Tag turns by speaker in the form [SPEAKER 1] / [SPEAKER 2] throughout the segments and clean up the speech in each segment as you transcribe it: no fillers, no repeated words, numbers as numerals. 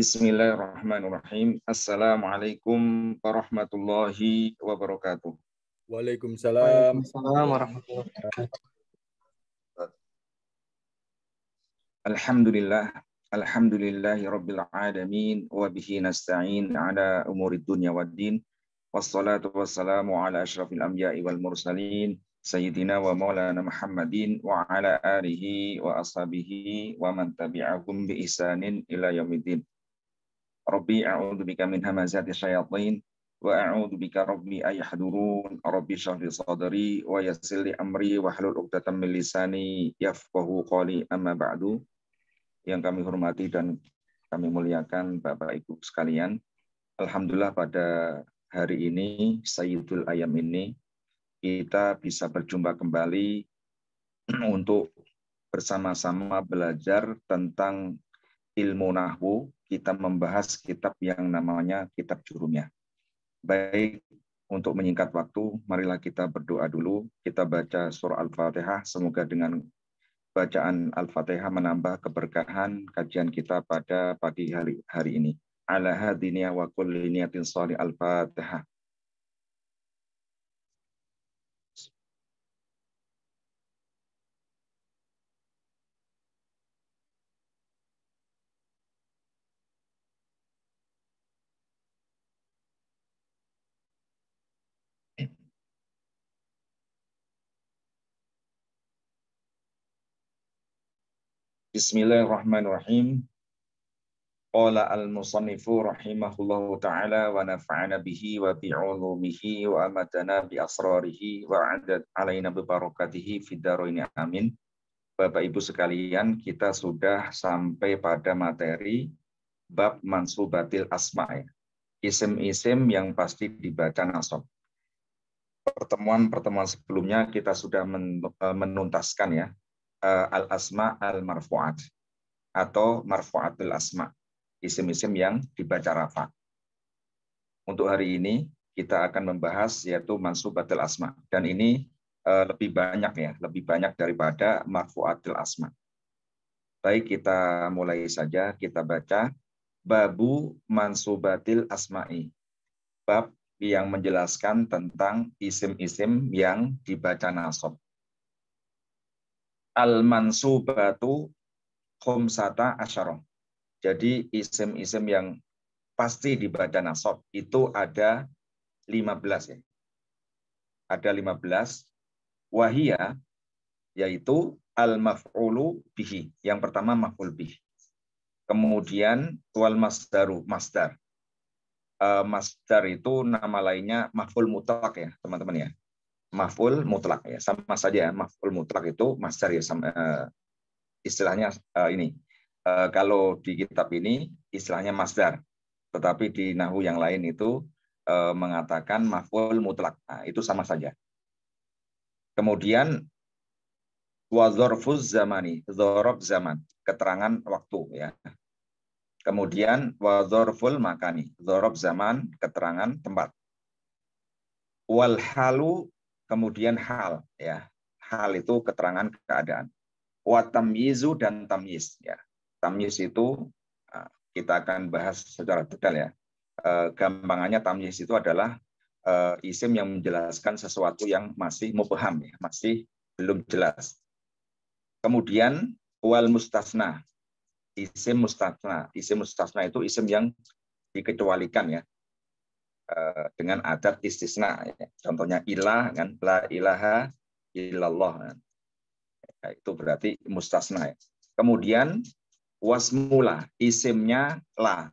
[SPEAKER 1] Bismillahirrahmanirrahim. Assalamualaikum warahmatullahi wabarakatuh.
[SPEAKER 2] Waalaikumsalam.
[SPEAKER 3] Waalaikumsalam warahmatullahi wabarakatuh.
[SPEAKER 1] Alhamdulillahi rabbil alamin wa bihi nasta'in ala umurid dunya waddin. Wassalatu wassalamu ala asyrafil anbiya'i wal mursalin sayyidina wa maulana Muhammadin wa ala alihi wa ashabihi wa man tabi'ahum bi ihsanin ila yaumiddin. Rabbi a'udzu bika min hamazati syayatin wa a'udzu bika rabbi ayahdurun. Rabbi shrah li sadri wa yassir li amri wa hlul 'uqdatam min lisani yafqahu qawli. Amma ba'du. Yang kami hormati dan kami muliakan Bapak Ibu sekalian, alhamdulillah pada hari ini, Sayyidul Ayam ini, kita bisa berjumpa kembali untuk bersama-sama belajar tentang ilmu nahwu. Kita membahas kitab yang namanya Kitab Jurumiyah. Baik, untuk menyingkat waktu, marilah kita berdoa dulu. Kita baca surah Al-Fatihah. Semoga dengan bacaan Al-Fatihah menambah keberkahan kajian kita pada pagi hari ini. Ala hadiniya wa kulli niyatin shalih. Al-Fatihah. Bismillahirrahmanirrahim. Qala al-musannifu rahimahullahu ta'ala wa nafa'ana bihi wa bi'ulumihi wa amadana bi asrarihi wa adad alaina bi barakatihi fid dharain amin. Bapak Ibu sekalian, kita sudah sampai pada materi bab mansubatil asma', isim-isim yang pasti dibaca nasab. Pertemuan sebelumnya kita sudah menuntaskan ya al-asma al-marfu'at atau marfu'atul asma', isim-isim yang dibaca rafa. Untuk hari ini kita akan membahas yaitu mansubatul asma', dan ini lebih banyak daripada marfu'atul asma'. Baik, kita mulai saja, kita baca babu mansubatil asma'i, bab yang menjelaskan tentang isim-isim yang dibaca nasab. Al-mansubatu khumsata asyarah. Jadi isim-isim yang pasti dibaca nasab itu ada 15 ya. Ada 15. Wahia, yaitu al-maf'ulu bihi. Yang pertama maf'ul bihi. Kemudian wal masdaru, masdar. Masdar itu nama lainnya maf'ul mutlak ya, teman-teman ya. Maf'ul mutlak ya, sama saja. Maf'ul mutlak itu masdar ya, sama istilahnya ini. Kalau di kitab ini istilahnya masdar, tetapi di nahwu yang lain itu mengatakan maf'ul mutlak. Nah, itu sama saja. Kemudian wa dzarfuz zamani, dzaraf zaman, keterangan waktu ya. Kemudian wa dzarful makani, dzaraf zaman, keterangan tempat. Wal halu, kemudian hal ya. Hal itu keterangan keadaan. Wa tamyizu, dan tamyiz ya. Tamyiz itu kita akan bahas secara detail ya. Gampangannya tamyiz itu adalah isim yang menjelaskan sesuatu yang masih mubham ya, masih belum jelas. Kemudian wal mustasna, isim mustasna. Isim mustasna itu isim yang dikecualikan ya, dengan adat istisna ya. Contohnya ilah kan, la ilaha illallah kan. Ya, itu berarti mustasna ya. Kemudian wasmula, isimnya la.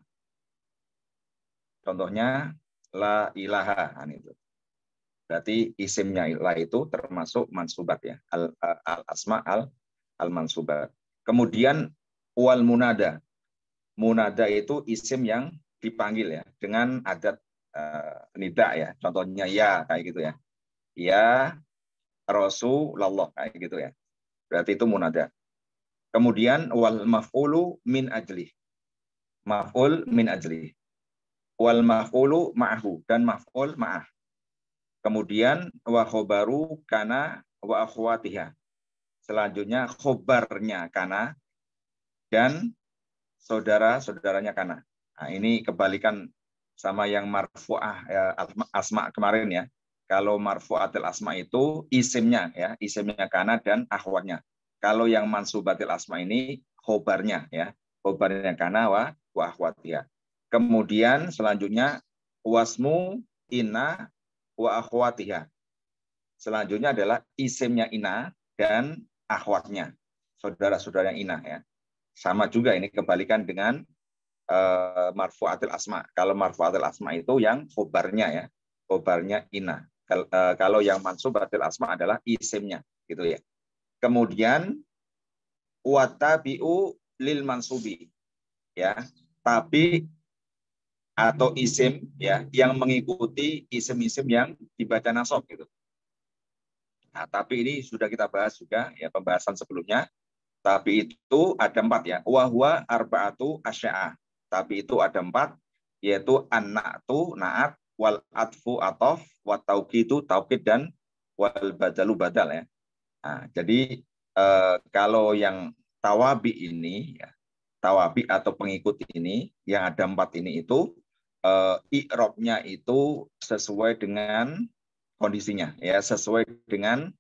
[SPEAKER 1] Contohnya la ilaha kan itu. Berarti isimnya la itu termasuk mansubat ya, al-asma al-mansubat. Kemudian wal munada. Munada itu isim yang dipanggil ya dengan adat nida ya. Contohnya ya kayak gitu ya. Ya Rasulullah kayak gitu ya. Berarti itu munada. Kemudian wal maf'ulu min ajli. Maf'ul min ajli. Wal maf'ulu ma'ahu, dan maf'ul ma'ah. Kemudian wa khobaru kana wa akhwatiha. Selanjutnya khobarnya kana dan saudara-saudaranya kana. Nah, ini kebalikan sama yang marfu'ah ya, asma kemarin ya. Kalau marfu'atil asma itu isimnya ya, isimnya kana dan akhwatnya. Kalau yang mansubatil asma ini khobarnya ya, khobarnya kana wa akhwatiha. Kemudian selanjutnya wasmu ina wa akhwatiha. Selanjutnya adalah isimnya ina dan akhwatnya, saudara-saudara yang ina ya. Sama juga ini kebalikan dengan marfu'atil asma. Kalau marfu'atil asma itu yang khobarnya ya, khobarnya ina. Kalau yang mansubatil asma adalah isimnya, gitu ya. Kemudian watabi'u lil mansubi, ya. Tapi atau isim ya yang mengikuti isim-isim yang dibaca nasab gitu. Nah, tapi ini sudah kita bahas juga ya pembahasan sebelumnya. Tapi itu ada 4 ya. Wahwa arba'atu asya'ah. Tapi itu ada 4, yaitu an-na'tu, na'at, wal atfu atof, wat tauqidu taukid, dan wal badalu badal ya. Nah, jadi kalau yang tawabi ini, ya, tawabi atau pengikut ini, yang ada 4 ini itu, i'rabnya itu sesuai dengan kondisinya, ya, sesuai dengan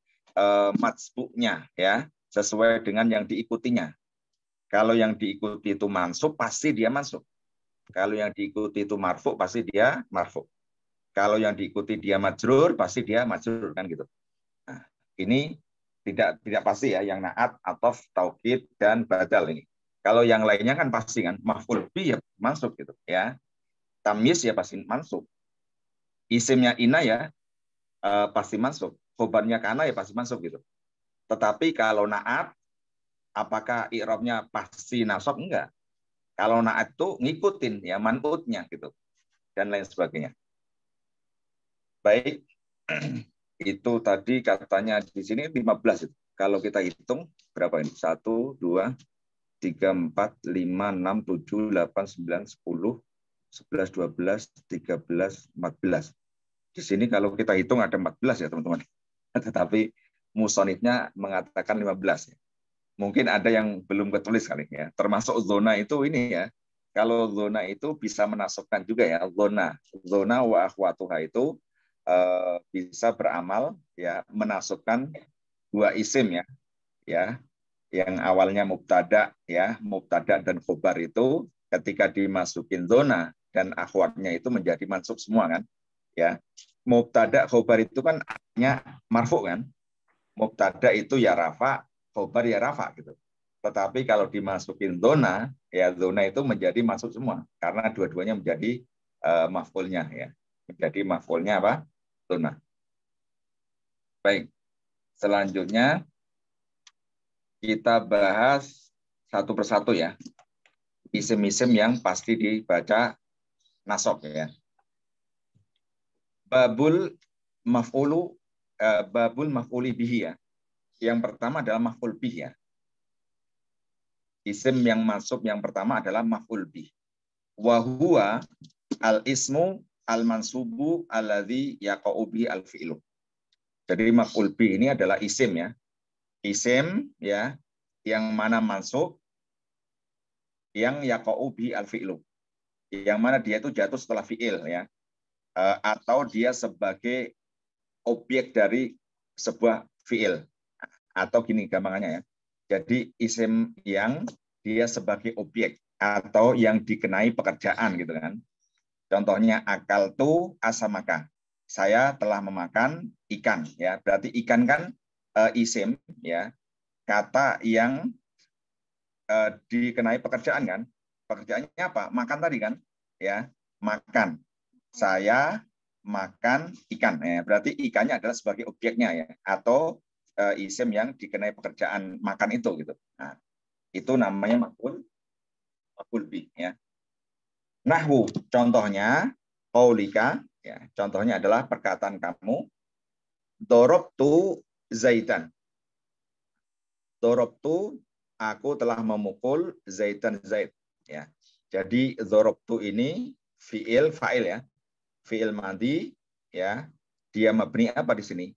[SPEAKER 1] matsbu'nya, ya, sesuai dengan yang diikutinya. Kalau yang diikuti itu mansub, pasti dia mansub. Kalau yang diikuti itu marfu, pasti dia marfu. Kalau yang diikuti dia majrur, pasti dia majrur, kan gitu. Nah, ini tidak pasti ya, yang naat, atof, taukid, dan badal ini. Kalau yang lainnya kan pasti kan, maf'ul bi ya mansub gitu ya. Tamyiz ya pasti mansub. Isimnya ina ya pasti mansub. Khobarnya kana ya pasti mansub gitu. Tetapi kalau naat, apakah i'rabnya pasti nasab? Enggak. Kalau naat itu ngikutin ya man'utnya gitu dan lain sebagainya. Baik, itu tadi katanya di sini 15 itu. Kalau kita hitung berapa ini? 1, 2, 3, 4, 5, 6, 7, 8, 9, 10, 11, 12, 13, 14. Di sini kalau kita hitung ada 14 ya teman-teman. Tetapi musonifnya mengatakan 15 ya. Mungkin ada yang belum ketulis kali ya. Termasuk zona itu ini ya. Kalau zona itu bisa menasabkan juga ya. Zona wa akhwatuha itu bisa beramal ya menasabkan 2 isim ya. Ya, yang awalnya mubtada ya, mubtada dan khobar itu ketika dimasukin zona dan akhwatnya itu menjadi mansub semua kan. Ya. Mubtada khobar itu kan artinya marfu kan. Mubtada itu ya rafa, khobar ya rafa gitu. Tetapi kalau dimasukin zona, ya zona itu menjadi masuk semua karena dua-duanya menjadi maf'ulnya ya. Menjadi maf'ulnya apa? Zona. Baik. Selanjutnya kita bahas satu persatu ya. Isim-isim yang pasti dibaca nasab ya. Babul maf'uli bihi ya. Yang pertama adalah maf'ul bih ya. Isim yang masuk yang pertama adalah maf'ul bih. Wa huwa al-ismu al-mansubu alladzi yaqa'u bihi al-fi'lu. Jadi maf'ul bih ini adalah isim ya. Isim ya yang mana mansub yang yaqa'u bihi al-fi'lu. Yang mana dia itu jatuh setelah fi'il ya. Atau dia sebagai objek dari sebuah fi'il. Atau gini gampangannya ya. Jadi isim yang dia sebagai objek atau yang dikenai pekerjaan gitu kan. Contohnya akal tu asamaka. Saya telah memakan ikan ya. Berarti ikan kan isim ya. Kata yang dikenai pekerjaan kan. Pekerjaannya apa? Makan tadi kan? Ya, makan. Saya makan ikan ya. Berarti ikannya adalah sebagai objeknya ya atau isim yang dikenai pekerjaan makan itu gitu. Nah, itu namanya maf'ul bih ya. Nahwu contohnya qaulika ya. Contohnya adalah perkataan kamu darabtu Zaidan. Darabtu aku telah memukul Zaidan Zaid ya. Jadi darabtu ini fiil fa'il ya. Fiil madhi ya. Dia mabni apa di sini?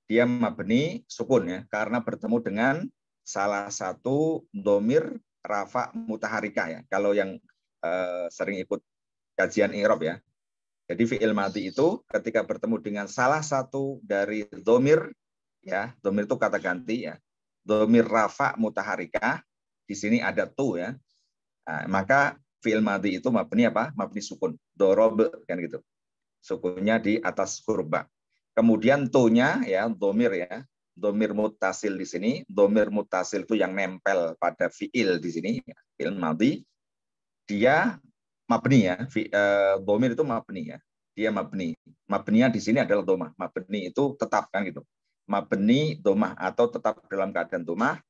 [SPEAKER 1] Dia mabni sukun ya karena bertemu dengan salah satu domir rafa mutaharika ya. Kalau yang sering ikut kajian i'rab ya. Jadi fi'il madhi itu ketika bertemu dengan salah satu dari dhamir, ya, dhamir itu kata ganti ya, dhamir rafa mutaharikah, di sini ada tu ya, nah, maka fi'il madhi itu mabni apa? Mabni sukun, dorob kan gitu, sukunnya di atas huruf. Kemudian tu-nya ya, dhamir ya, dhamir muttasil di sini, dhamir muttasil itu yang nempel pada fi'il di sini, fi'il madhi, dia mabni ya, dhamir itu mabni ya. Dia mabni. Mabninya di sini adalah domah. Mabni itu tetap kan gitu. Mabni domah atau tetap dalam keadaan domah,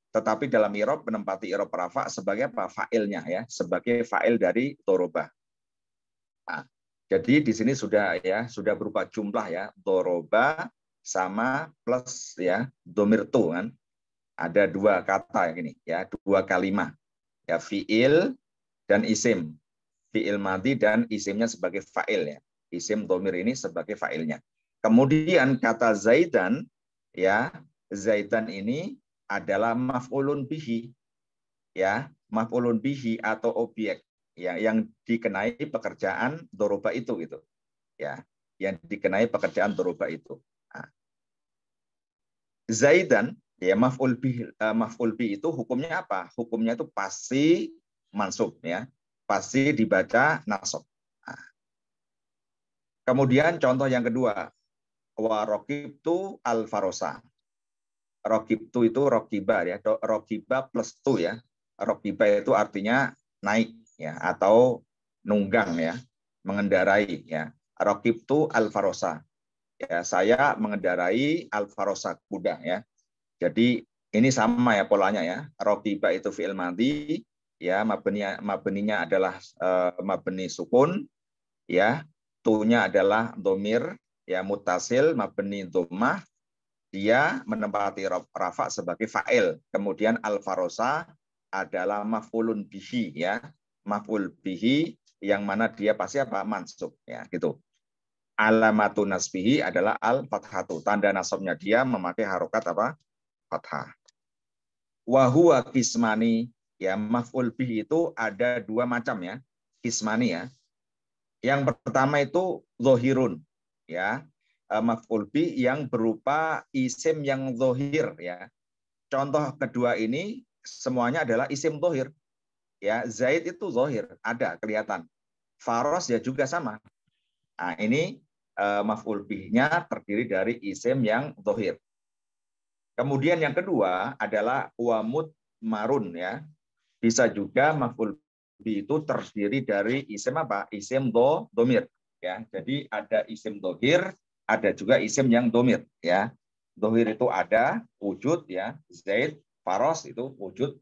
[SPEAKER 1] tetapi dalam i'rab menempati i'rab rafa sebagai apa? Fa'ilnya ya, sebagai fa'il dari doroba. Nah, jadi di sini sudah ya, sudah berupa jumlah ya, doroba sama plus ya, domir tu kan. Ada dua kata yang ini ya, dua kalimat ya, fi'il dan isim, fi'il madhi dan isimnya sebagai fa'il ya, isim dhamir ini sebagai fa'ilnya. Kemudian kata zaidan ya, zaidan ini adalah maf'ulun bihi ya, maf'ulun bihi atau objek ya, yang dikenai pekerjaan doroba itu gitu ya, yang dikenai pekerjaan doroba itu. Nah, zaidan ya, maf'ul bihi itu hukumnya apa? Hukumnya itu pasti mansub ya, pasti dibaca nasab. Nah, kemudian contoh yang kedua, wa raqibtu al-farosa. Raqibtu itu rokiba ya, rokiba plus tu ya. Rokiba itu artinya naik ya, atau nunggang ya, mengendarai ya. Raqibtu al-farosa. Ya, saya mengendarai al-farosa, kuda ya. Jadi ini sama ya polanya ya. Rokiba itu fi'il madhi ya, mabninya adalah mabni sukun ya, tu-nya adalah dhamir ya muttasil mabni dhammah, dia menempati rafa sebagai fa'il. Kemudian al-farosa adalah maf'ulun bihi ya, maf'ul bihi yang mana dia pasti apa? Mansub ya gitu. Alamatun nasbihi adalah al-fathatu, tanda nasabnya dia memakai harokat apa? Fathah. Wa huwa kismani ya, maf'ul bihi itu ada dua macam ya, kismani ya. Yang pertama itu zohirun ya, maf'ul bi yang berupa isim yang zohir ya. Contoh kedua ini semuanya adalah isim zohir ya. Zaid itu zohir, ada kelihatan. Faros ya juga sama. Nah, ini maf'ul bih-nya terdiri dari isim yang zohir. Kemudian yang kedua adalah wamud marun ya. Bisa juga maf'ul bih itu terdiri dari isim apa? Isim domir ya. Jadi ada isim dohir, ada juga isim yang domir ya. Dohir itu ada wujud ya, Zaid, Faros itu wujud,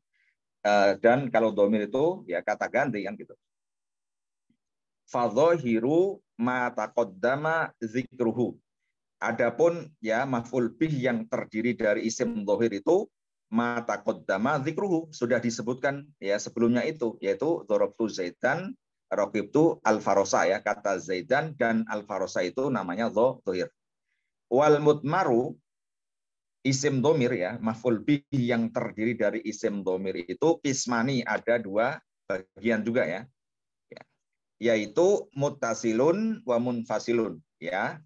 [SPEAKER 1] dan kalau domir itu ya kata ganti kan gitu. Fadhahiru ma taqaddama zikruhu. Adapun ya maf'ul bih yang terdiri dari isim dohir itu ma taqaddama zikruhu, sudah disebutkan ya sebelumnya itu, yaitu darabtu zaidan, raqibtu al-farosa ya, kata zaidan dan al-farosa itu namanya dohir. Wal mutmaru isim domir ya, maf'ul bih yang terdiri dari isim domir itu kismani, ada dua bagian juga ya, yaitu muttasilun wa munfasilun ya.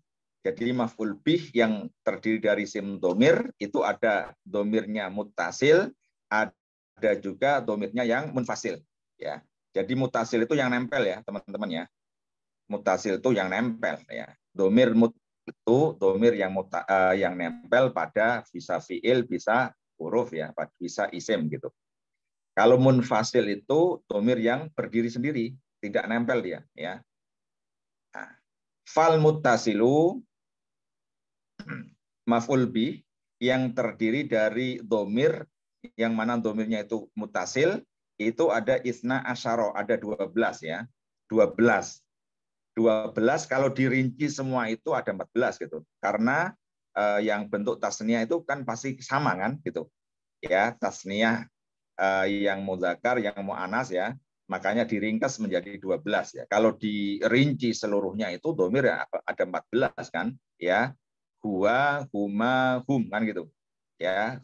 [SPEAKER 1] Jadi maf'ul bih yang terdiri dari isim domir itu ada domirnya muttasil, ada juga domirnya yang munfasil ya. Jadi muttasil itu yang nempel ya teman-teman ya. Muttasil itu yang nempel ya. Domir itu domir yang nempel pada bisa fiil, bisa huruf ya, bisa isim gitu. Kalau munfasil itu domir yang berdiri sendiri, tidak nempel dia ya. Nah, fal muttasilu maf'ul bih yang terdiri dari domir yang mana domirnya itu mutasil, itu ada isna asyara, ada 12 ya. 12 kalau dirinci semua itu ada 14 gitu. Karena yang bentuk tasniyah itu kan pasti sama kan gitu. Ya, tasniyah yang mudzakar, yang muannas ya. Makanya diringkas menjadi 12 ya. Kalau dirinci seluruhnya itu domir ya ada 14 kan ya. Huwa, huma, hum kan gitu ya.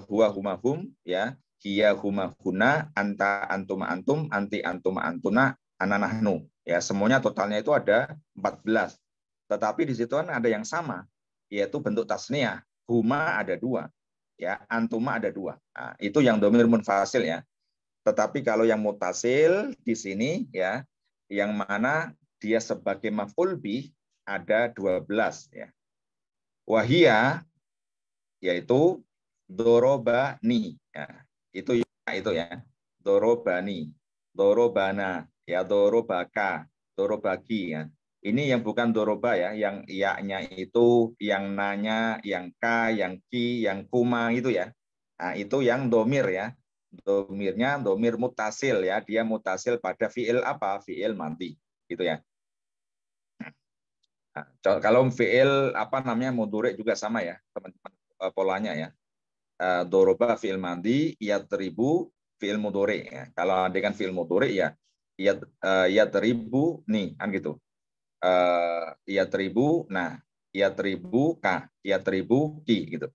[SPEAKER 1] Huwa, huma, hum ya. Hiya, huma, huna, anta, antuma, antum, anti, antuma, antuna, ana nahnu. Ya, semuanya totalnya itu ada 14. Tetapi di situ kan ada yang sama, yaitu bentuk tasniyah. Huma ada 2. Ya, antuma ada 2. Nah, itu yang domir munfasil ya. Tetapi kalau yang mutasil di sini ya, yang mana dia sebagai maf'ul bih ada 12 ya. Wahia yaitu dorobani ya. Itu ya. Dorobani, dorobana, ya dorobaka, dorobaki ya. Ini yang bukan doroba ya, yang iya-nya itu, yang nanya, yang ka, yang ki, yang kuma itu ya. Nah, itu yang domir ya. Domirnya domir mutasil ya, dia mutasil pada fiil apa? Fiil mati gitu ya. Nah, kalau fiil apa namanya mudhari juga sama ya, teman-teman, polanya ya. Doroba fiil madi, yatribu fiil mudhari ya. Kalau dengan fiil mudhari ya yatribu nih kan gitu. Yatribu nah, yatribu ka, yatribu ki gitu.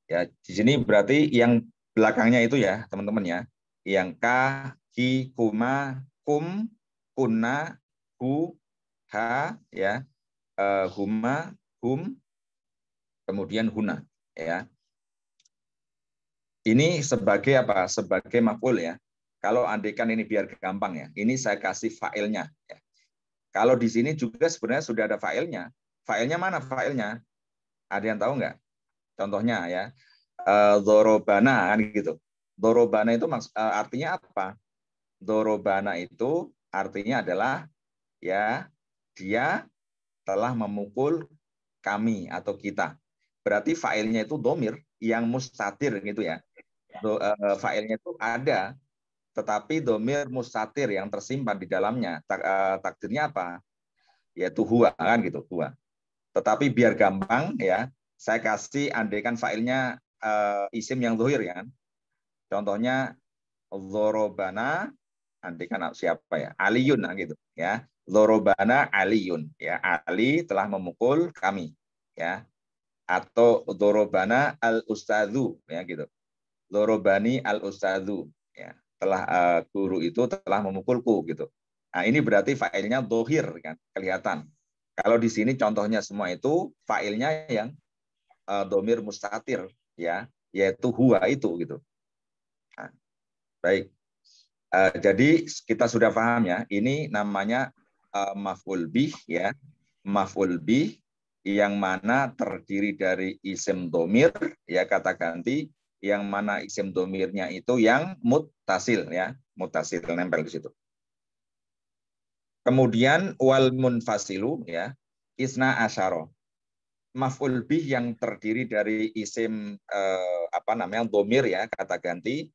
[SPEAKER 1] Ya, di sini berarti yang belakangnya itu ya, teman-teman ya. Yang ka, ki, kuma, kum, kuna, hu, ha ya, huma, hum, kemudian huna ya. Ini sebagai apa? Sebagai maf'ul ya. Kalau andaikan ini biar gampang ya. Ini saya kasih failnya ya. Kalau di sini juga sebenarnya sudah ada failnya. Failnya mana failnya? Ada yang tahu nggak? Contohnya ya. Dorobana kan gitu. Dorobana itu artinya apa? Dorobana itu artinya adalah ya dia telah memukul kami atau kita. Berarti failnya itu domir yang mustatir gitu ya. Failnya itu ada, tetapi domir mustatir yang tersimpan di dalamnya. Takdirnya apa? Yaitu huwa kan gitu, huwa. Tetapi biar gampang ya, saya kasih andaikan failnya isim yang zuhir ya kan. Contohnya Zorobana, andaikan siapa ya? Aliyun gitu ya. Zorobana Aliyun ya. Ali telah memukul kami ya. Atau Zorobana al ustadzu ya gitu. Zorobani al ustadzu ya. Telah guru itu telah memukulku gitu. Nah, ini berarti failnya dohir kan, kelihatan. Kalau di sini contohnya semua itu failnya yang domir mustatir ya, yaitu huwa itu gitu. Nah, baik. Jadi kita sudah paham ya, ini namanya maf'ul bih ya, maf'ul bih yang mana terdiri dari isim domir ya, kata ganti, yang mana isim domirnya itu yang muttasil ya, muttasil nempel di situ. Kemudian wal munfasilu ya, isna asyara. Maf'ul bih yang terdiri dari isim apa namanya domir ya, kata ganti,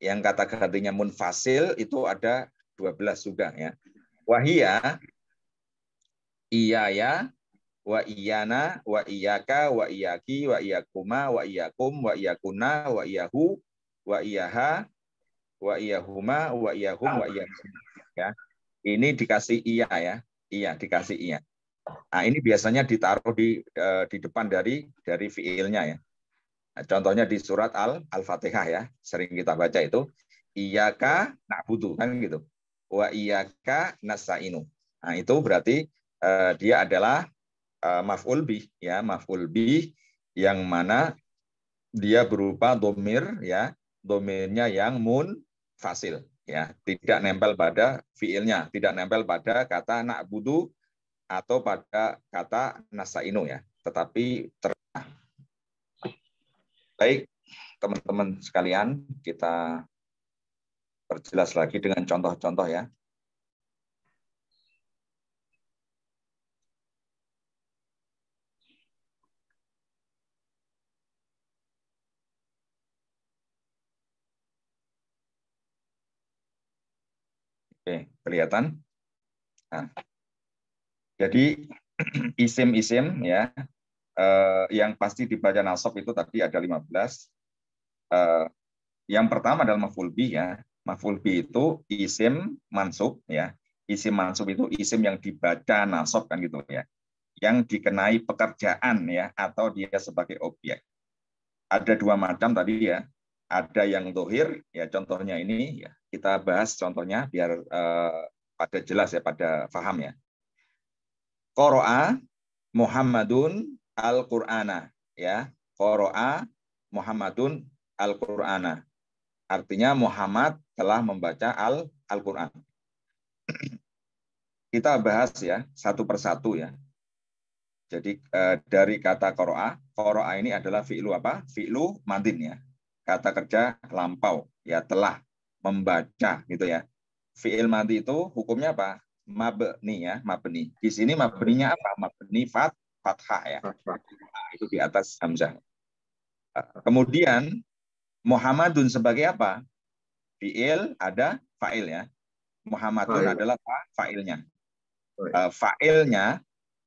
[SPEAKER 1] yang kata gantinya munfasil itu ada 12 juga ya. Wahia, iya ya, wa iyana, wa iyaka, wa iyaki, wa iyakuma, wa iyakum, wa iyakuna, wa iyahu, wa iyaha, wa iyahuma, wa iyahum, wa iyakum. Ya. Ini dikasih iya ya. Iya, dikasih iya. Nah, ini biasanya ditaruh di depan dari fiilnya ya. Nah, contohnya di surat Al-Fatihah ya, sering kita baca itu iyyaka na'budu kan gitu. Wa iyyaka nasta'inu. Nah, itu berarti dia adalah maf'ul bih ya, maf'ul bih yang mana dia berupa domir ya, domirnya yang munfasil ya, tidak nempel pada fiilnya, tidak nempel pada kata na'budu atau pada kata nasta'inu ya, tetapi baik teman-teman sekalian, kita perjelas lagi dengan contoh-contoh ya. Oke, kelihatan? Nah, jadi isim-isim ya, yang pasti dibaca nasab itu tadi ada 15. Yang pertama adalah maf'ul bih ya. Maf'ul bih itu isim mansub ya. Isim mansub itu isim yang dibaca nasab kan gitu ya. Yang dikenai pekerjaan ya, atau dia sebagai objek. Ada 2 macam tadi ya. ada yang dohir, ya contohnya ini ya kita bahas contohnya biar pada jelas ya, pada paham ya. Qara'a Muhammadun al-Qur'ana, ya. Qara'a Muhammadun al-Qur'ana. Artinya Muhammad telah membaca Al-Qur'an. Kita bahas ya satu persatu ya. Jadi dari kata qara'a ini adalah fi'lu apa? Fi'lu madin ya. Kata kerja lampau, ya telah membaca gitu ya. Fi'il madi itu hukumnya apa? Mabni ya, mabni. Di sini mabninya apa? Mabni fathah ya. Itu di atas hamzah. Kemudian Muhammadun sebagai apa? Fi'il ada fa'il ya. Muhammadun adalah fa'ilnya. Fa'ilnya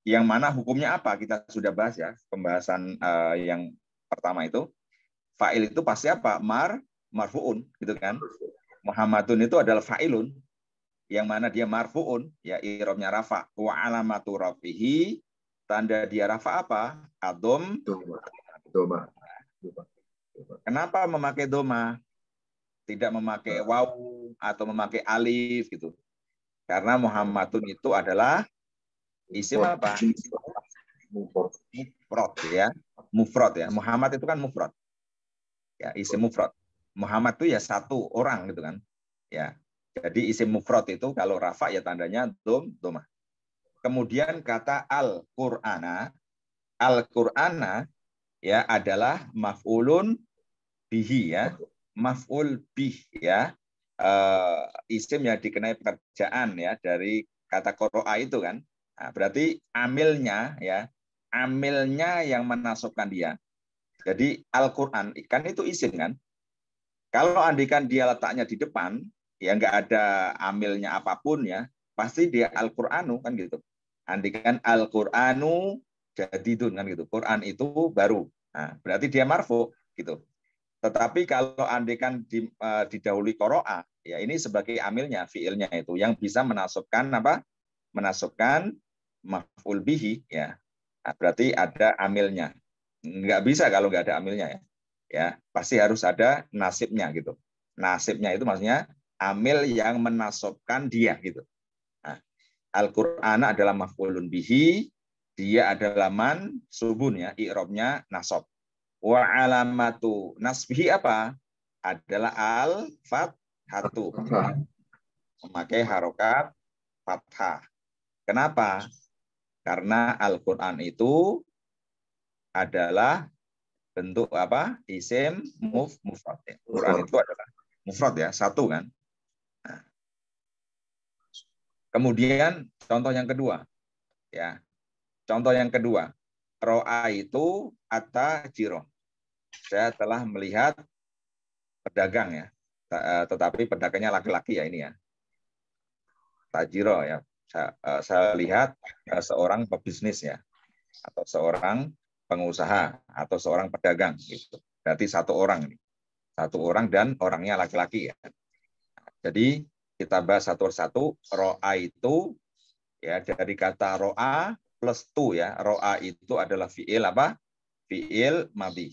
[SPEAKER 1] yang mana hukumnya apa? Kita sudah bahas ya, pembahasan yang pertama itu. Fa'il itu pasti apa? Marfu'un, gitu kan? Muhammadun itu adalah fa'ilun, yang mana dia marfu'un, ya i'rabnya rafa. Wa alamatu rafihi, tanda dia rafa apa? Adom.
[SPEAKER 3] Doma.
[SPEAKER 1] Kenapa memakai doma? Tidak memakai waw atau memakai alif gitu. Karena Muhammadun itu adalah isim apa? Mufrad ya. Mufrad ya. Muhammad itu kan mufrad. Ya, isim mufrad. Muhammad itu ya satu orang gitu kan. Ya. Jadi isim mufrad itu kalau rafa ya tandanya doma. Kemudian kata al-Qur'ana ya adalah maf'ulun bihi ya. Maf'ul bih ya. Isim yang dikenai pekerjaan ya dari kata qara'a itu kan. Nah, berarti amilnya ya. Amilnya yang menasabkan dia. Jadi Al-Quran kan itu isim kan. Kalau andikan dia letaknya di depan, ya nggak ada amilnya apapun ya, pasti dia Al-Qur'anu kan gitu. Andikan Al-Qur'anu jadidun kan gitu. Quran itu baru. Nah, berarti dia marfu gitu. Tetapi kalau andikan didahului qara'a, ya ini sebagai amilnya, fiilnya itu yang bisa menasabkan apa? Menasabkan maf'ul bihi ya. Nah, berarti ada amilnya. Nggak bisa kalau nggak ada amilnya ya. Ya, pasti harus ada nasibnya gitu. Nasibnya itu maksudnya amil yang menasabkan dia gitu. Nah, Al-Qur'an adalah maf'ulun bihi, dia adalah mansubun ya, i'rabnya nasab. Wa alamatu nasbihi apa? Adalah al-fathatu. Memakai harokat fathah. Kenapa? Karena Al-Qur'an itu adalah bentuk apa? Isim mufrad. Quran itu adalah mufrad ya, satu kan. Nah. Kemudian contoh yang kedua ya. Contoh yang kedua, ro'a itu at-tajiro. Saya telah melihat pedagang ya. Tetapi pedagangnya laki-laki ya ini ya. Tajiro ya. Saya lihat seorang pebisnis ya, atau seorang pengusaha atau seorang pedagang gitu. Berarti satu orang nih. Satu orang dan orangnya laki-laki ya. Jadi kita bahas satu persatu. Ro'a itu ya dari kata ro'a plus tu ya. Ro'a itu adalah fiil apa? Fiil madhi.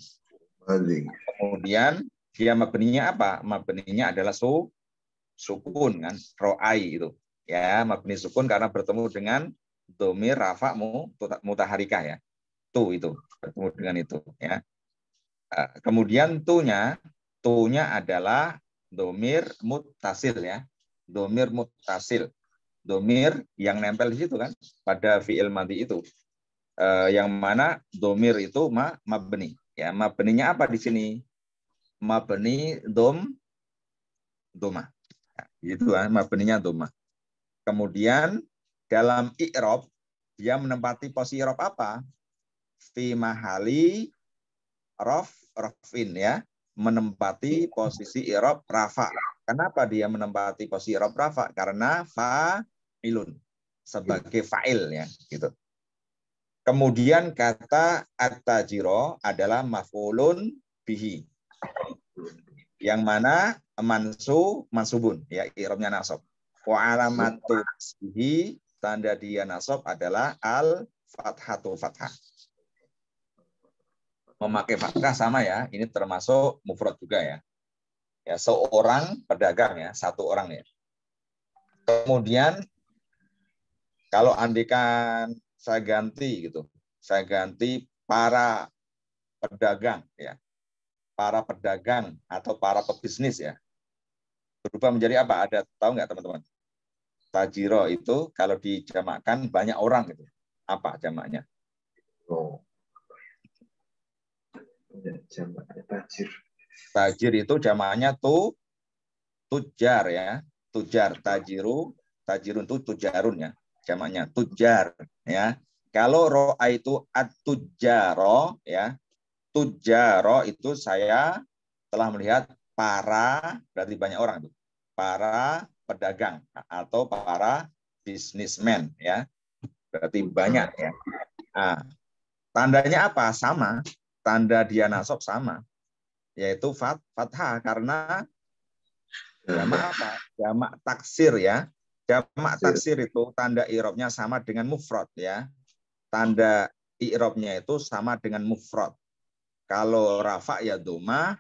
[SPEAKER 1] Kemudian dia mabninya apa? Mabninya adalah sukun kan. Ro'ai itu. Ya, mabni sukun karena bertemu dengan domir rafa mutaharikah ya. Tu itu bertemu dengan itu ya. Kemudian tu-nya adalah domir muttasil ya. Domir muttasil. Domir yang nempel di situ kan pada fi'il madhi itu. Yang mana domir itu mabni. Ya, mabninya apa di sini? Mabni doma. Ya, gitu kan, mabninya doma. Kemudian dalam i'rab dia menempati posisi i'rab apa? Fi mahali rafin ya, menempati posisi i'rab rafa. Kenapa dia menempati posisi i'rab rafa? Karena fa'ilun sebagai fa'il ya, gitu. Kemudian kata at-tajiro adalah maf'ulun bihi. Yang mana mansubun ya, i'rabnya nasab. Wa alamatu nasbihi, tanda dia nasab adalah al-fathatu fathah. Memakai fathah sama ya, ini termasuk mufrad juga ya. Ya, seorang pedagang ya, satu orang ya. Kemudian kalau andikan saya ganti gitu, saya ganti para pedagang ya, para pedagang atau para pebisnis ya, berubah menjadi apa? Ada tahu nggak teman-teman? Tajiro itu kalau dijamakkan banyak orang gitu. Apa jamaknya?
[SPEAKER 3] Oh, jamaknya tajir.
[SPEAKER 1] Tajir itu jamaknya tujar ya, tujar. Tajirun itu tujarun ya, jamaknya tujar ya. Kalau ro'a itu at-tujaro ya, tujaro itu saya telah melihat para, berarti banyak orang itu, para pedagang atau para bisnismen ya, berarti banyak ya. Nah, tandanya apa? Sama, tanda dia nasab sama, yaitu fathah karena jamak apa? Jamak taksir ya. Jamak taksir itu tanda i'rabnya sama dengan mufrad ya. Tanda i'rabnya itu sama dengan mufrad. Kalau rafa ya dhamma,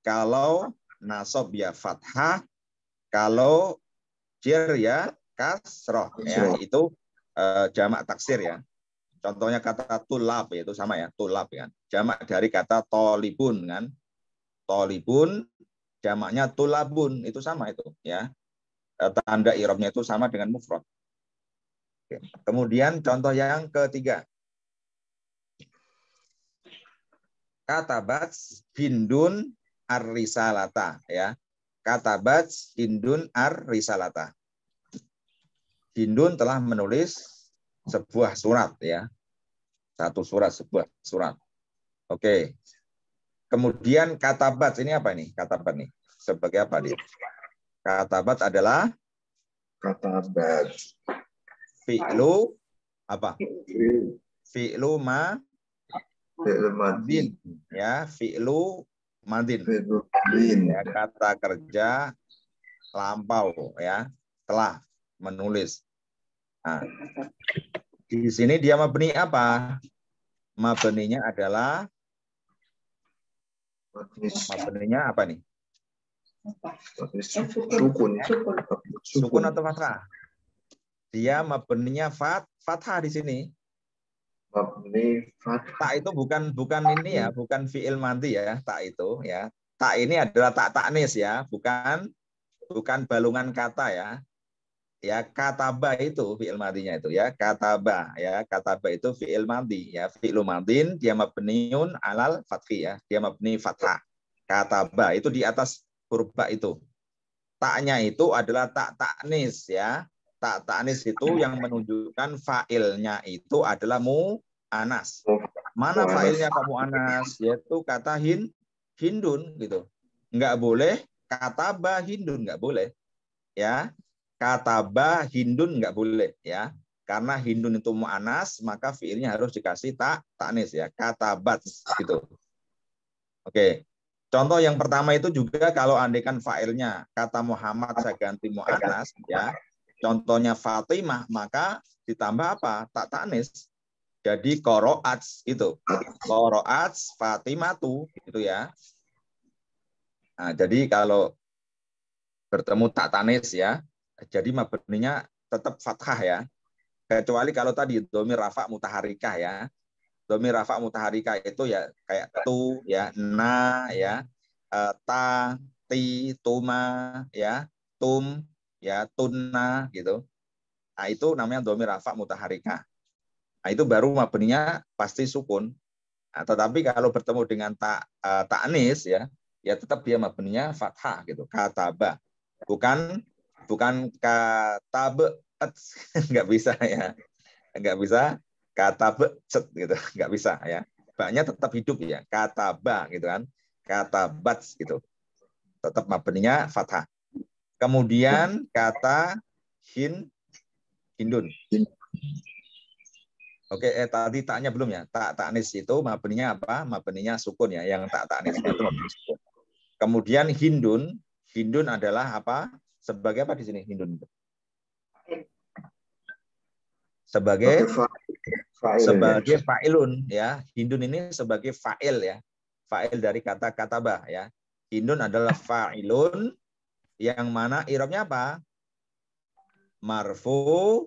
[SPEAKER 1] kalau nasab ya fathah, kalau jer ya kasroh ya. Itu jamak taksir ya. Contohnya kata tulab itu sama ya, tulab ya. Jamak dari kata tolibun kan. Tolibun jamaknya tulabun itu sama itu ya. Tanda i'rabnya itu sama dengan mufrad. Kemudian contoh yang ketiga. Katabat Hindun ar-risalata ya. Katabat Hindun ar-risalata. Hindun telah menulis sebuah surat ya. Satu surat, sebuah surat. Oke. Kemudian katabat ini apa nih? Katabat nih. Sebagai apa dia? Katabat adalah
[SPEAKER 3] Katabat.
[SPEAKER 1] fi'lu apa? Fi'lu madin ya, fi'lu madin. Ya, kata kerja lampau ya, telah menulis. Nah, di sini dia mabni apa? Mabninya adalah mabninya apa nih? Sukun atau fathah? Dia mabninya fathah di sini. Tak itu bukan ini ya, bukan fi'il madhi ya, tak itu ya. Tak ini adalah tak taknis ya, bukan balungan kata ya. Ya, kataba itu fi'il madhinya itu ya, kataba ya. Kataba itu fi'il madhi ya, fi'il madhin dia mabniun alal fathi ya, dia mabni fathah. Kataba itu di atas huruf ba itu. Taknya itu adalah tak taknis ya. Tak taknis itu yang menunjukkan fa'ilnya itu adalah mu'anas. Mana fa'ilnya Pak mu'anas? Yaitu kata hindun gitu. Enggak boleh kataba hindun, enggak boleh. Ya. Kataba hindun enggak boleh ya. Karena hindun itu mu'anas, maka fi'ilnya harus dikasih tak taknis ya. Katabat gitu. Oke. Contoh yang pertama itu juga kalau andaikan fa'ilnya kata Muhammad saya ganti mu'anas ya. Contohnya Fatimah, maka ditambah apa? Tak tanis. Jadi qoro'ats itu. Qoro'ats Fatimatu gitu ya. Nah, jadi kalau bertemu tak tanis ya, jadi mabninya tetap fathah ya. Kecuali kalau tadi dhamir rafa mutaharikah ya. Dhamir rafa mutaharika itu ya kayak tu ya, na ya, ta, ti, tuma ya, tum ya, tunna gitu. Nah, itu namanya dhamir rafa mutaharika. Nah, itu baru mabninya pasti sukun. Nah, tetapi kalau bertemu dengan ta'nis ya, ya tetap dia mabninya fathah gitu. Kataba. Bukan katabe nggak bisa ya. Nggak bisa kata becet gitu, nggak bisa ya. Baknya tetap hidup ya, kata ba gitu kan, kata bats gitu, tetap mabninya fathah. Kemudian kata hindun. Oke, tadi taknya belum ya. Tak taknis itu mabninya apa? Mabninya sukun ya. Yang tak taknis itu mabninya sukun. Kemudian hindun adalah apa? Sebagai apa di sini hindun? Sebagai fa'ilun ya. Hindun ini sebagai fa'il ya. Fa'il dari kata kataba ya. Hindun adalah fa'ilun yang mana i'rabnya apa? Marfu,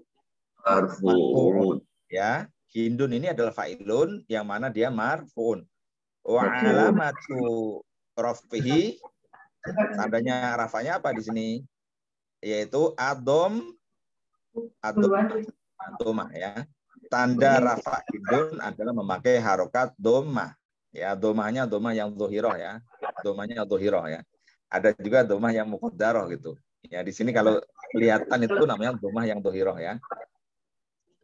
[SPEAKER 1] marfu'un. Ya, Hindun ini adalah fa'ilun yang mana dia marfu'un. Wa alamatu rafihi, tandanya rafanya apa di sini? Yaitu domah ya. Tanda rafa Hindun adalah memakai harokat domah. Ya, domahnya domah yang dohiroh ya. Domahnya dohiroh ya. Ada juga domah yang muqaddaroh gitu. Ya, di sini kalau kelihatan itu namanya domah yang dohiroh ya.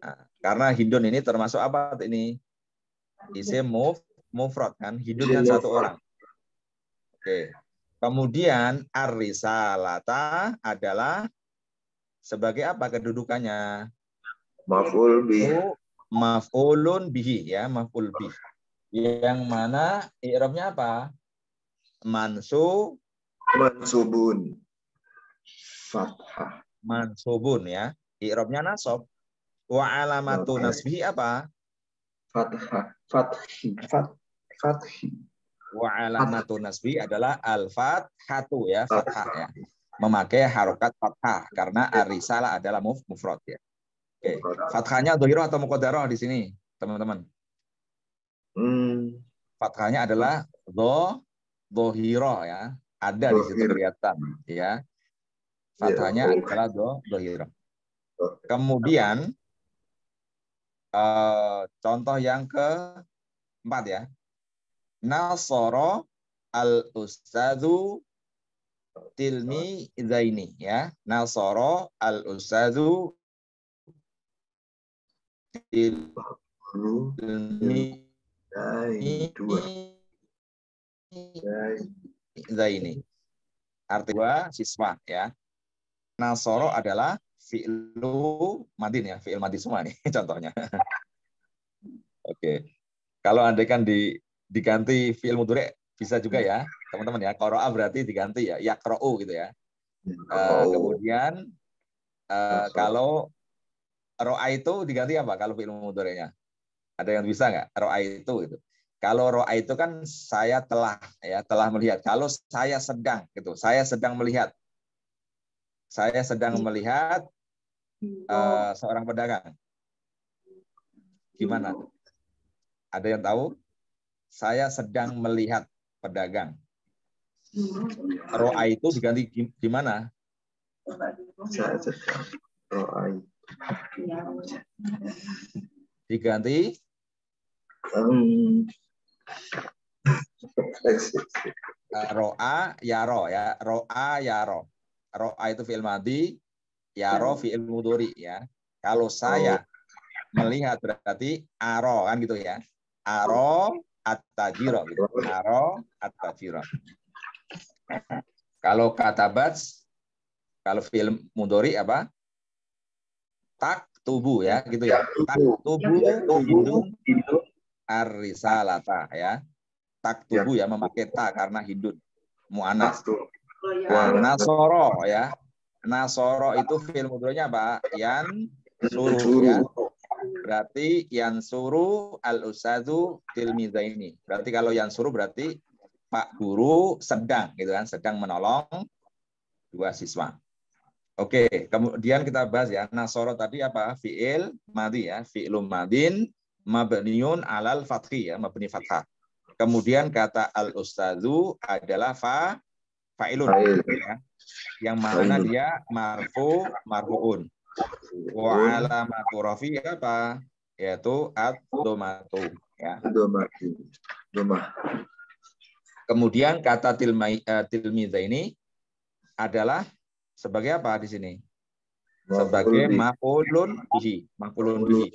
[SPEAKER 1] Nah, karena Hindun ini termasuk apa ini? Isim mufrad kan. Hindun kan satu orang. Oke. Kemudian ar-risalata adalah sebagai apa kedudukannya? Maf'ulun bihi ya, maf'ul bih. Yang mana i'rabnya apa?
[SPEAKER 3] Mansubun. Fathah.
[SPEAKER 1] Mansubun ya. I'rabnya nasab. Wa alamatu nasbihi apa?
[SPEAKER 3] Fathah. Fathi.
[SPEAKER 1] Wa alamatu nasbi adalah al-fathatu ya, fathah ya. Memakai harokat fathah karena ar-risalah adalah mufrad ya. Oke. Fathahnya dohiroh atau muqaddarah di sini, teman-teman? Fathahnya adalah dohiroh ya. Ada di situ kelihatan ya. Fathahnya adalah dohiroh. Kemudian contoh yang keempat ya. Nasoro al-ustadzu tilmizaini ya. Nasoro al-ustadzu tilmizaini. Artinya siswa ya. Nasoro adalah fi'lu madin ya, fi'il madin semua nih contohnya. Oke. Kalau andai kan diganti fi'il mudhari bisa juga ya, teman-teman ya. Qara'a berarti diganti ya, yaqra'u gitu ya. Kemudian kalau ro'a itu diganti apa kalau fi'il mudhari'nya? Ada yang bisa nggak? Ro'a itu gitu. Kalau ro'a itu kan saya telah melihat. Kalau saya sedang gitu, saya sedang melihat. Saya sedang melihat seorang pedagang. Gimana? Ada yang tahu? Saya sedang melihat pedagang. Ro'a itu diganti gimana?
[SPEAKER 3] Saya sedang ro'a.
[SPEAKER 1] Diganti ro'a yaro ya. Ro'a yaro. Ro'a itu fi'il madhi, yaro fi'il mudhari ya. Kalau saya melihat berarti aro kan gitu ya. Aro at-tajiro gitu. Aro at-tajiro. Kalau katabat, kalau fi'il mudhari apa? Tak tubuh ya gitu ya. Tak tubuh hindun ar-risalata ya. Tak tubuh ya memakai ta karena hindun mu'anas. Nah, nasoro ya. Nasoro itu fi'il mudhari'nya apa? Yan suruh ya. Berarti yang suruh al-ustadzu tilmizaini. Berarti kalau yang suruh berarti Pak Guru sedang gitu kan, sedang menolong dua siswa. Oke, kemudian kita bahas ya. Nasoro tadi apa? Fi'il madhi ya, fi'ilum madin mabniun alal fathi ya, mabni fathah. Kemudian kata al-ustadzu adalah fa'ilun ya. Yang mana dia marfu'un. Wa alamatu rafi apa? Yaitu ad-domatu ya.
[SPEAKER 3] Domah.
[SPEAKER 1] Kemudian kata tilmiza ini adalah sebagai apa di sini? Sebagai maf'ulun bihi, maf'ulun bihi.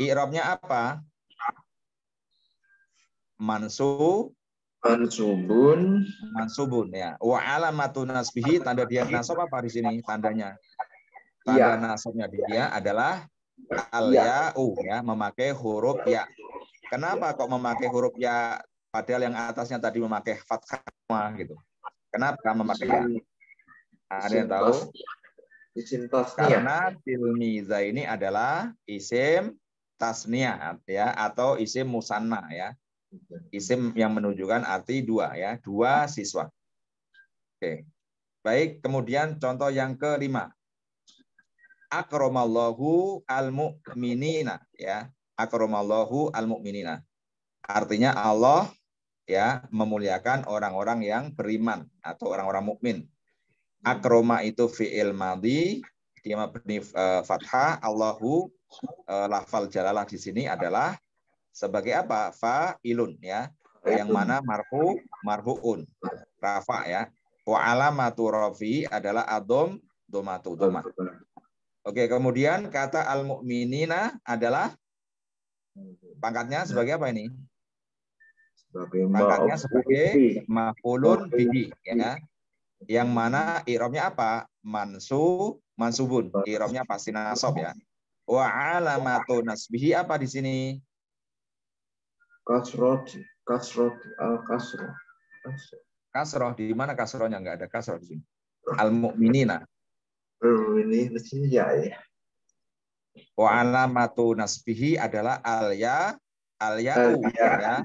[SPEAKER 1] I'rabnya apa? Mansubun ya. Wa alamatu nasbihi, tanda dia nasab apa di sini? Tandanya. Tanda nasabnya dia adalah al-ya'u ya, memakai huruf ya. Kenapa kok memakai huruf ya padahal yang atasnya tadi memakai fathah gitu? Kenapa memakai ya? Ada yang tahu?
[SPEAKER 3] Isim tasniyah.
[SPEAKER 1] Karena tilmiza ini adalah isim tasniyah ya, atau isim musanna ya. Isim yang menunjukkan arti dua ya, dua siswa. Oke. Baik, kemudian contoh yang kelima. Akramallahu al-mu'minina ya. Akramallahu al-mu'minina. Artinya Allah ya memuliakan orang-orang yang beriman atau orang-orang mukmin. Akroma itu fi'il madhi, dia mabni fathah. Allahu lafal jalalah di sini adalah sebagai apa? Fa'ilun ya. Yang mana marfu'un. Rafa ya. Wa alamatu rafi adalah adom domatu domah. Oke, kemudian kata al-mu'minina adalah pangkatnya sebagai apa ini? Pangkatnya sebagai maf'ulun bihi ya. Yang mana i'rabnya apa? Mansubun. I'rabnya pasti nasab ya. Wa alamatu nasbihi apa di sini?
[SPEAKER 3] Kasroh.
[SPEAKER 1] Kasroh. Di mana kasrohnya? Enggak ada kasroh di sini. Al-mu'minina.
[SPEAKER 3] Ini mestinya ya.
[SPEAKER 1] Wa alamatu nasbihi adalah al-ya'u ya.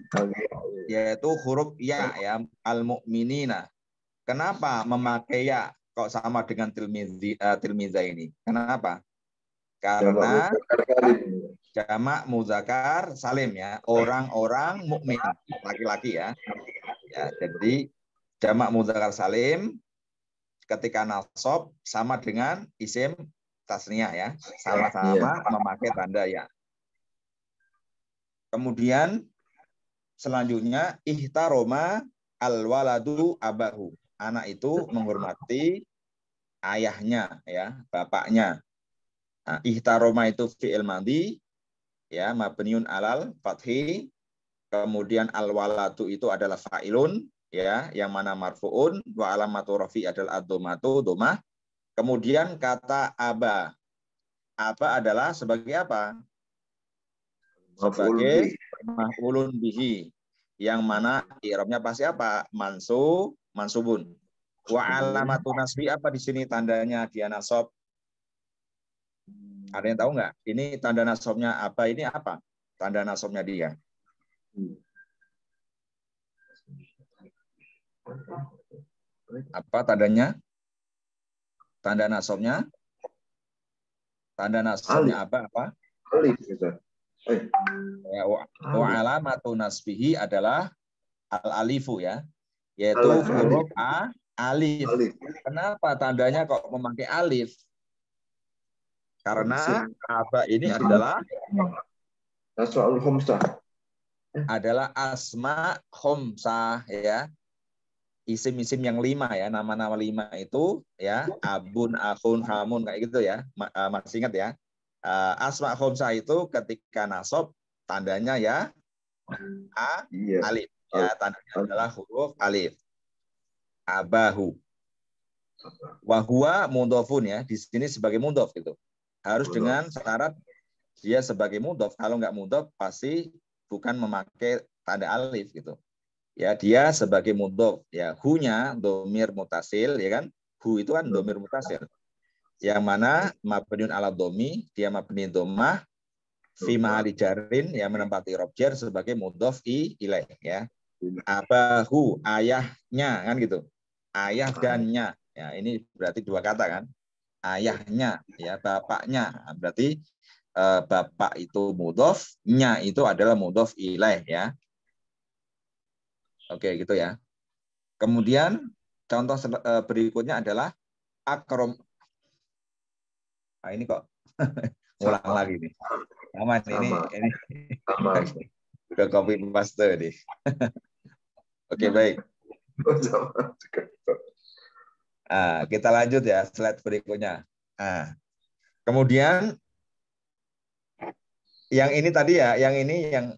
[SPEAKER 1] Yaitu huruf ya ya, al-mu'minina. Kenapa memakai ya kok sama dengan tilmiza ini? Kenapa? Karena jamak muzakkar salim ya, orang-orang mukmin, laki-laki ya. Ya, jadi jamak muzakkar salim ketika nasab sama dengan isim tasniyah ya, sama-sama memakai tanda ya. Kemudian selanjutnya ihtaroma al-waladu abahu. Anak itu menghormati ayahnya ya, bapaknya. Nah, ihtaroma itu fi'il madhi ya, mabniun alal fathi. Kemudian al-waladu itu adalah fa'ilun ya, yang mana marfu'un wa alamatu rafi adalah ad-dhammatu dhammah. Kemudian kata aba. Aba adalah sebagai apa? Sebagai maf'ulun bihi. Yang mana i'rabnya pasti apa? Mansubun. Wa alamatu nasbi apa di sini tandanya dia nasab? Ada yang tahu nggak? Ini tanda nasabnya apa? Ini apa? Tanda nasabnya dia. Apa tandanya? Tanda nasabnya? Tanda nasabnya apa?
[SPEAKER 3] Alif.
[SPEAKER 1] Ya, wa alamatu nasbihi adalah al-alifu ya. Yaitu huruf alif. Kenapa tandanya kok memakai alif? Karena apa ini adalah asma khamsah ya. Isim-isim yang 5 ya, nama-nama 5 itu ya, abun, akhun, hamun kayak gitu ya. Masih ingat ya? Asma khamsah itu ketika nasab tandanya ya alif. Ya, tandanya adalah huruf alif. Abahu. Wa huwa mudhofun ya, di sini sebagai mudhof gitu. Harus dengan syarat dia sebagai mudhof. Kalau nggak mudhof pasti bukan memakai tanda alif gitu. Ya, dia sebagai mudhof ya. Hu-nya dhamir mutasil ya kan? Hu itu kan dhamir mutasil. Yang mana mabniun ala dhammi, dia mabni dhammah fi ma'ali jarin yang menempati i'rab jar sebagai mudhof ilaih ya. Abahu, ayahnya kan gitu. Ayah dannya. Ya, ini berarti dua kata kan? Ayahnya ya, bapaknya. Berarti bapak itu mudhof, nya itu adalah mudhof ilaih ya. Oke, gitu ya. Kemudian contoh berikutnya adalah akrom. Nah, ini kok ngulang lagi nih. Aman ini udah copy paste nih. Oke, baik. Kita lanjut ya, slide berikutnya. Kemudian yang ini tadi ya, yang ini yang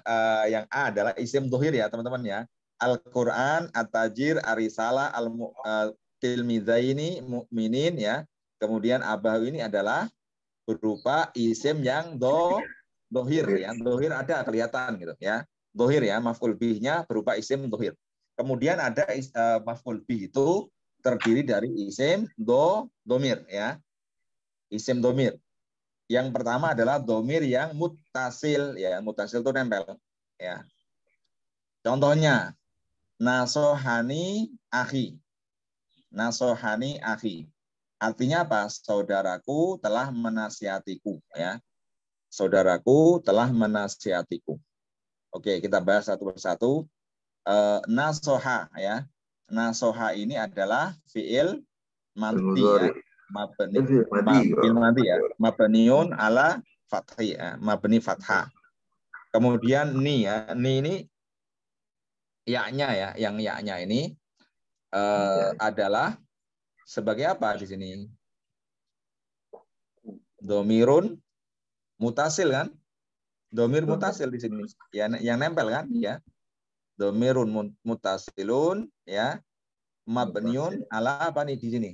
[SPEAKER 1] A adalah isim dhuhir ya, teman-teman ya. Al-Qur'an, At-Tajir, Ar-Risalah, Al-Tilmizaini, Mu'minin ya. Kemudian abahu ini adalah berupa isim yang dhuhir ya. Dhuhir ada kelihatan gitu ya. Dhuhir ya, maf'ul bihnya berupa isim dhuhir. Kemudian ada maf'ul bih itu terdiri dari isim domir ya. Isim domir. Yang pertama adalah domir yang mutasil ya. Mutasil itu nempel ya. Contohnya, nasohani akhi. Nasohani akhi. Artinya apa? Saudaraku telah menasihatiku. Ya. Saudaraku telah menasihatiku. Oke, kita bahas satu persatu. Nasoha ya. Nasoha ini adalah fiil madhi ya. Fiil madhi ya. Mabniun ala fathi ya. Mabni fathah. Kemudian ni ya. Ni ini yaknya ya. Yang yaknya ini adalah sebagai apa di sini? Domirun mutasil kan? Domir mutasil di sini. Ya, yang nempel kan? Ya. Domirun mutasilun ya. Mabniun ala apa nih di sini?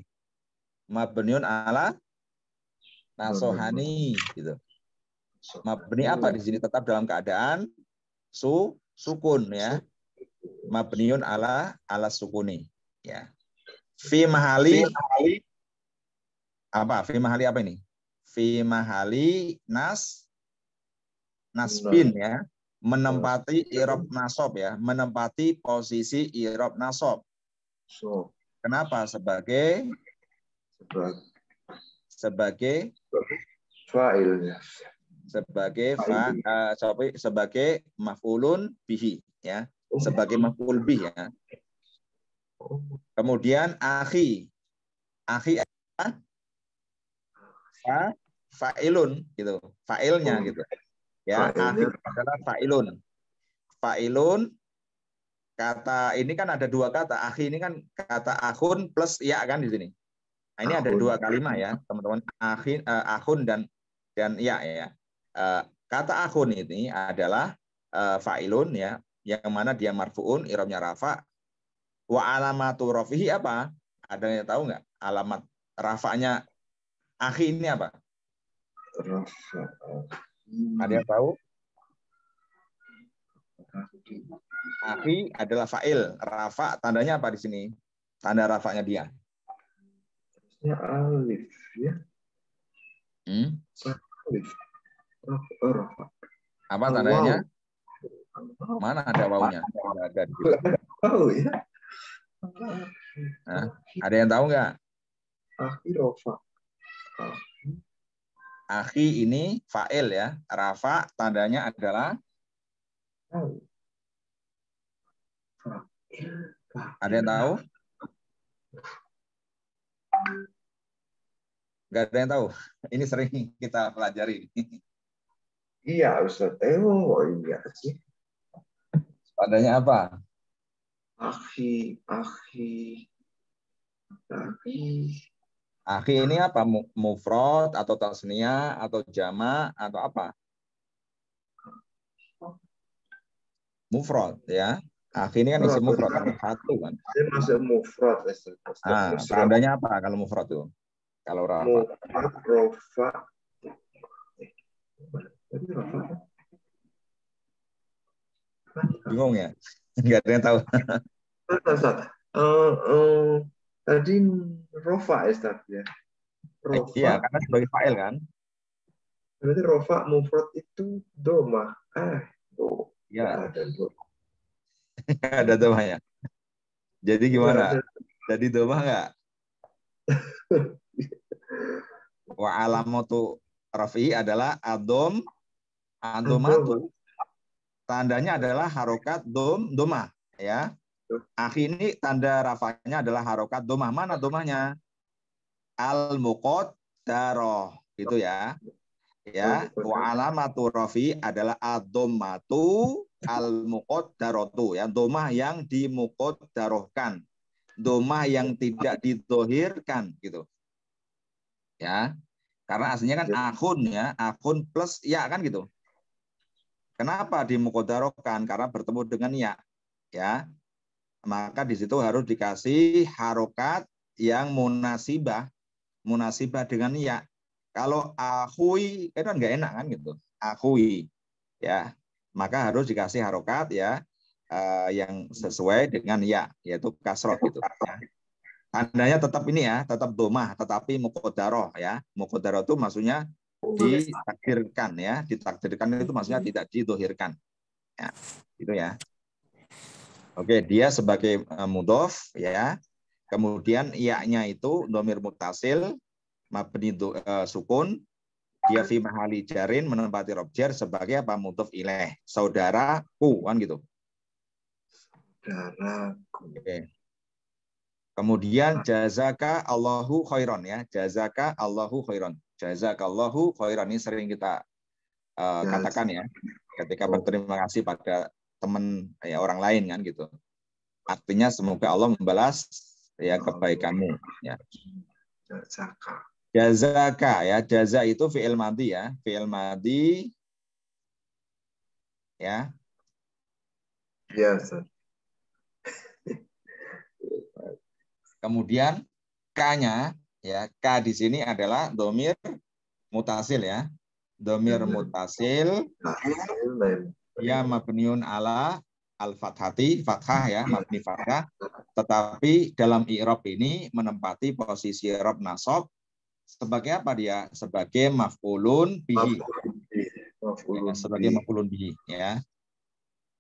[SPEAKER 1] Mabniun ala nasohani gitu. Mabni apa di sini? Tetap dalam keadaan sukun ya. Mabniun ala sukuni ya. Fi mahali apa? Fi mahali apa ini? Fi mahali nasbin ya. Menempati irob nasob ya. Menempati posisi irob nasob. Kenapa? Sebagai
[SPEAKER 3] fa'ilnya.
[SPEAKER 1] Sebagai maf'ulun bihi ya. Sebagai maf'ul bih ya. Kemudian akhi adalah fa'ilun gitu. Fa'ilnya gitu. Ya, akhi adalah fa'ilun. Kata ini kan ada dua kata. Akhi ini kan kata akhun plus ya kan di sini. Nah, ini ada dua kalimat ya, teman-teman. Akhun dan ya ya. Kata akhun ini adalah fa'ilun ya, yang mana dia marfuun, i'rabnya rafa. Wa alamatu rafihi apa? Ada yang tahu nggak? Alamat rafa'nya akhi ini apa? Ada yang tahu? Akhi adalah fa'il. Rafa tandanya apa di sini? Tanda rafa'nya dia.
[SPEAKER 3] Alif ya. Alif.
[SPEAKER 1] Apa tandanya? Mana ada wawunya? Ada.
[SPEAKER 3] Oh ya.
[SPEAKER 1] Nah, ada yang tahu nggak?
[SPEAKER 3] Akhi rafa.
[SPEAKER 1] Akhi ini fa'il ya. Rafa tandanya adalah ada yang tahu? Nggak ada yang tahu. Ini sering kita pelajari.
[SPEAKER 3] Iya, Ustaz. Oh, iya sih.
[SPEAKER 1] Tandanya apa?
[SPEAKER 3] Akhi.
[SPEAKER 1] Akhi ini apa? Mufrad atau tasniyah atau jama' atau apa? Mufrad ya. Akhi ini kan isi mufrad kan satu kan.
[SPEAKER 3] Dia masuk mufrad.
[SPEAKER 1] Tandanya apa kalau mufrad itu? Kalau rafa. Bingung ya? Enggak ada yang tahu.
[SPEAKER 3] Tadi rofa Ustaz ya. Rofa.
[SPEAKER 1] Iya, karena sebagai fa'il kan.
[SPEAKER 3] Berarti rofa mufrad itu doma.
[SPEAKER 1] Iya.
[SPEAKER 3] Ada doma.
[SPEAKER 1] Ada domanya. Jadi gimana? Jadi doma enggak? Wa alamatu rafi adalah adomatu. Tandanya adalah harokat domah ya. Akhi ini tanda rafanya adalah harokat domah. Mana domahnya? Al-muqaddarah gitu ya. Ya, wa alamatu rafi adalah ad-dhammatu al-muqaddaratu ya, domah yang dimuqaddarahkan. Domah yang tidak didohirkan gitu. Ya. Karena aslinya kan akhun ya, akhun plus ya kan gitu. Kenapa dimuqaddarahkan? Karena bertemu dengan ya. Ya. Maka di situ harus dikasih harokat yang munasibah dengan ya. Kalau akhui itu kan nggak enak kan gitu. Akhui ya. Maka harus dikasih harokat ya yang sesuai dengan ya, yaitu kasroh gitu ya. Tandanya tetap ini ya, tetap domah, tetapi muqaddarah ya. Muqaddarah itu maksudnya ditakdirkan ya. Ditakdirkan itu maksudnya tidak didohirkan. Ya, gitu ya. Oke, dia sebagai mudhof ya. Kemudian iya-nya itu dhamir muttasil mabni sukun, dia fi mahali jarin menempati rob jar sebagai apa? Mudhof ilaih. Saudaraku kan gitu.
[SPEAKER 3] Saudaraku.
[SPEAKER 1] Oke. Kemudian jazaka Allahu khairon ya. Jazaka Allahu khairon. Jazakallahu khairon ini sering kita katakan ya ketika berterima kasih pada teman ya orang lain kan gitu. Artinya semoga Allah membalas ya kebaikanmu ya.
[SPEAKER 3] Jazaka.
[SPEAKER 1] Jazaka ya, jaza itu fi'il madhi ya, fi'il madhi ya.
[SPEAKER 3] Ya, Ustaz.
[SPEAKER 1] Kemudian K-nya ya, K di sini adalah dhamir mutasil ya. Dhamir mutasil ya mabniun ala al-fathati, fathah ya, mabni fathah. Tetapi dalam i'rab ini menempati posisi i'rab nasab sebagai apa dia? Sebagai maf'ulun bihi. Ya, sebagai maf'ulun bihi ya.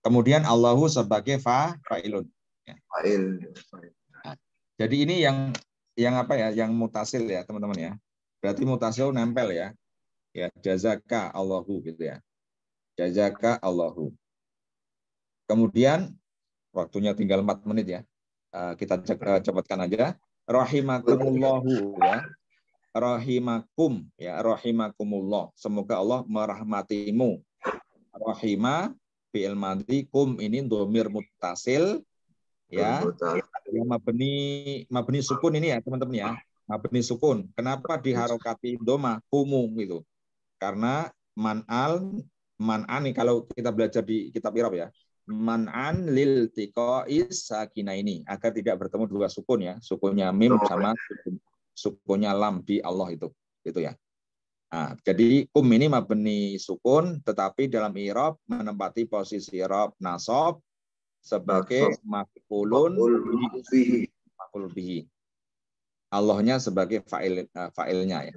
[SPEAKER 1] Kemudian Allahu sebagai fa'ilun. Ya.
[SPEAKER 3] Fa'il.
[SPEAKER 1] Nah, jadi ini yang apa ya? Yang mutasil ya, teman-teman ya. Berarti mutasil nempel ya. Ya, jazaka Allahu gitu ya. Jazaka Allahu. Kemudian waktunya tinggal 4 menit ya. Kita cepatkan aja. Rahimakumullahu ya. Rahimakum ya, rahimakumullah. Semoga Allah merahmatimu. Rahima fi'il madhi, kum ini dhamir muttasil ya. Yang mabni sukun ini ya, teman-teman ya. Mabni sukun. Kenapa diharokati doma kumu gitu? Karena man'an nih kalau kita belajar di kitab i'rab ya. Man'an lil tiqa'is sakina ini agar tidak bertemu dua sukun ya. Sukunnya mim sama sukunnya lam di Allah itu ya. Nah, jadi kum ini mabni sukun tetapi dalam i'rab menempati posisi i'rab nasab sebagai maf'ulun bihi. Allahnya sebagai fa'ilnya ya.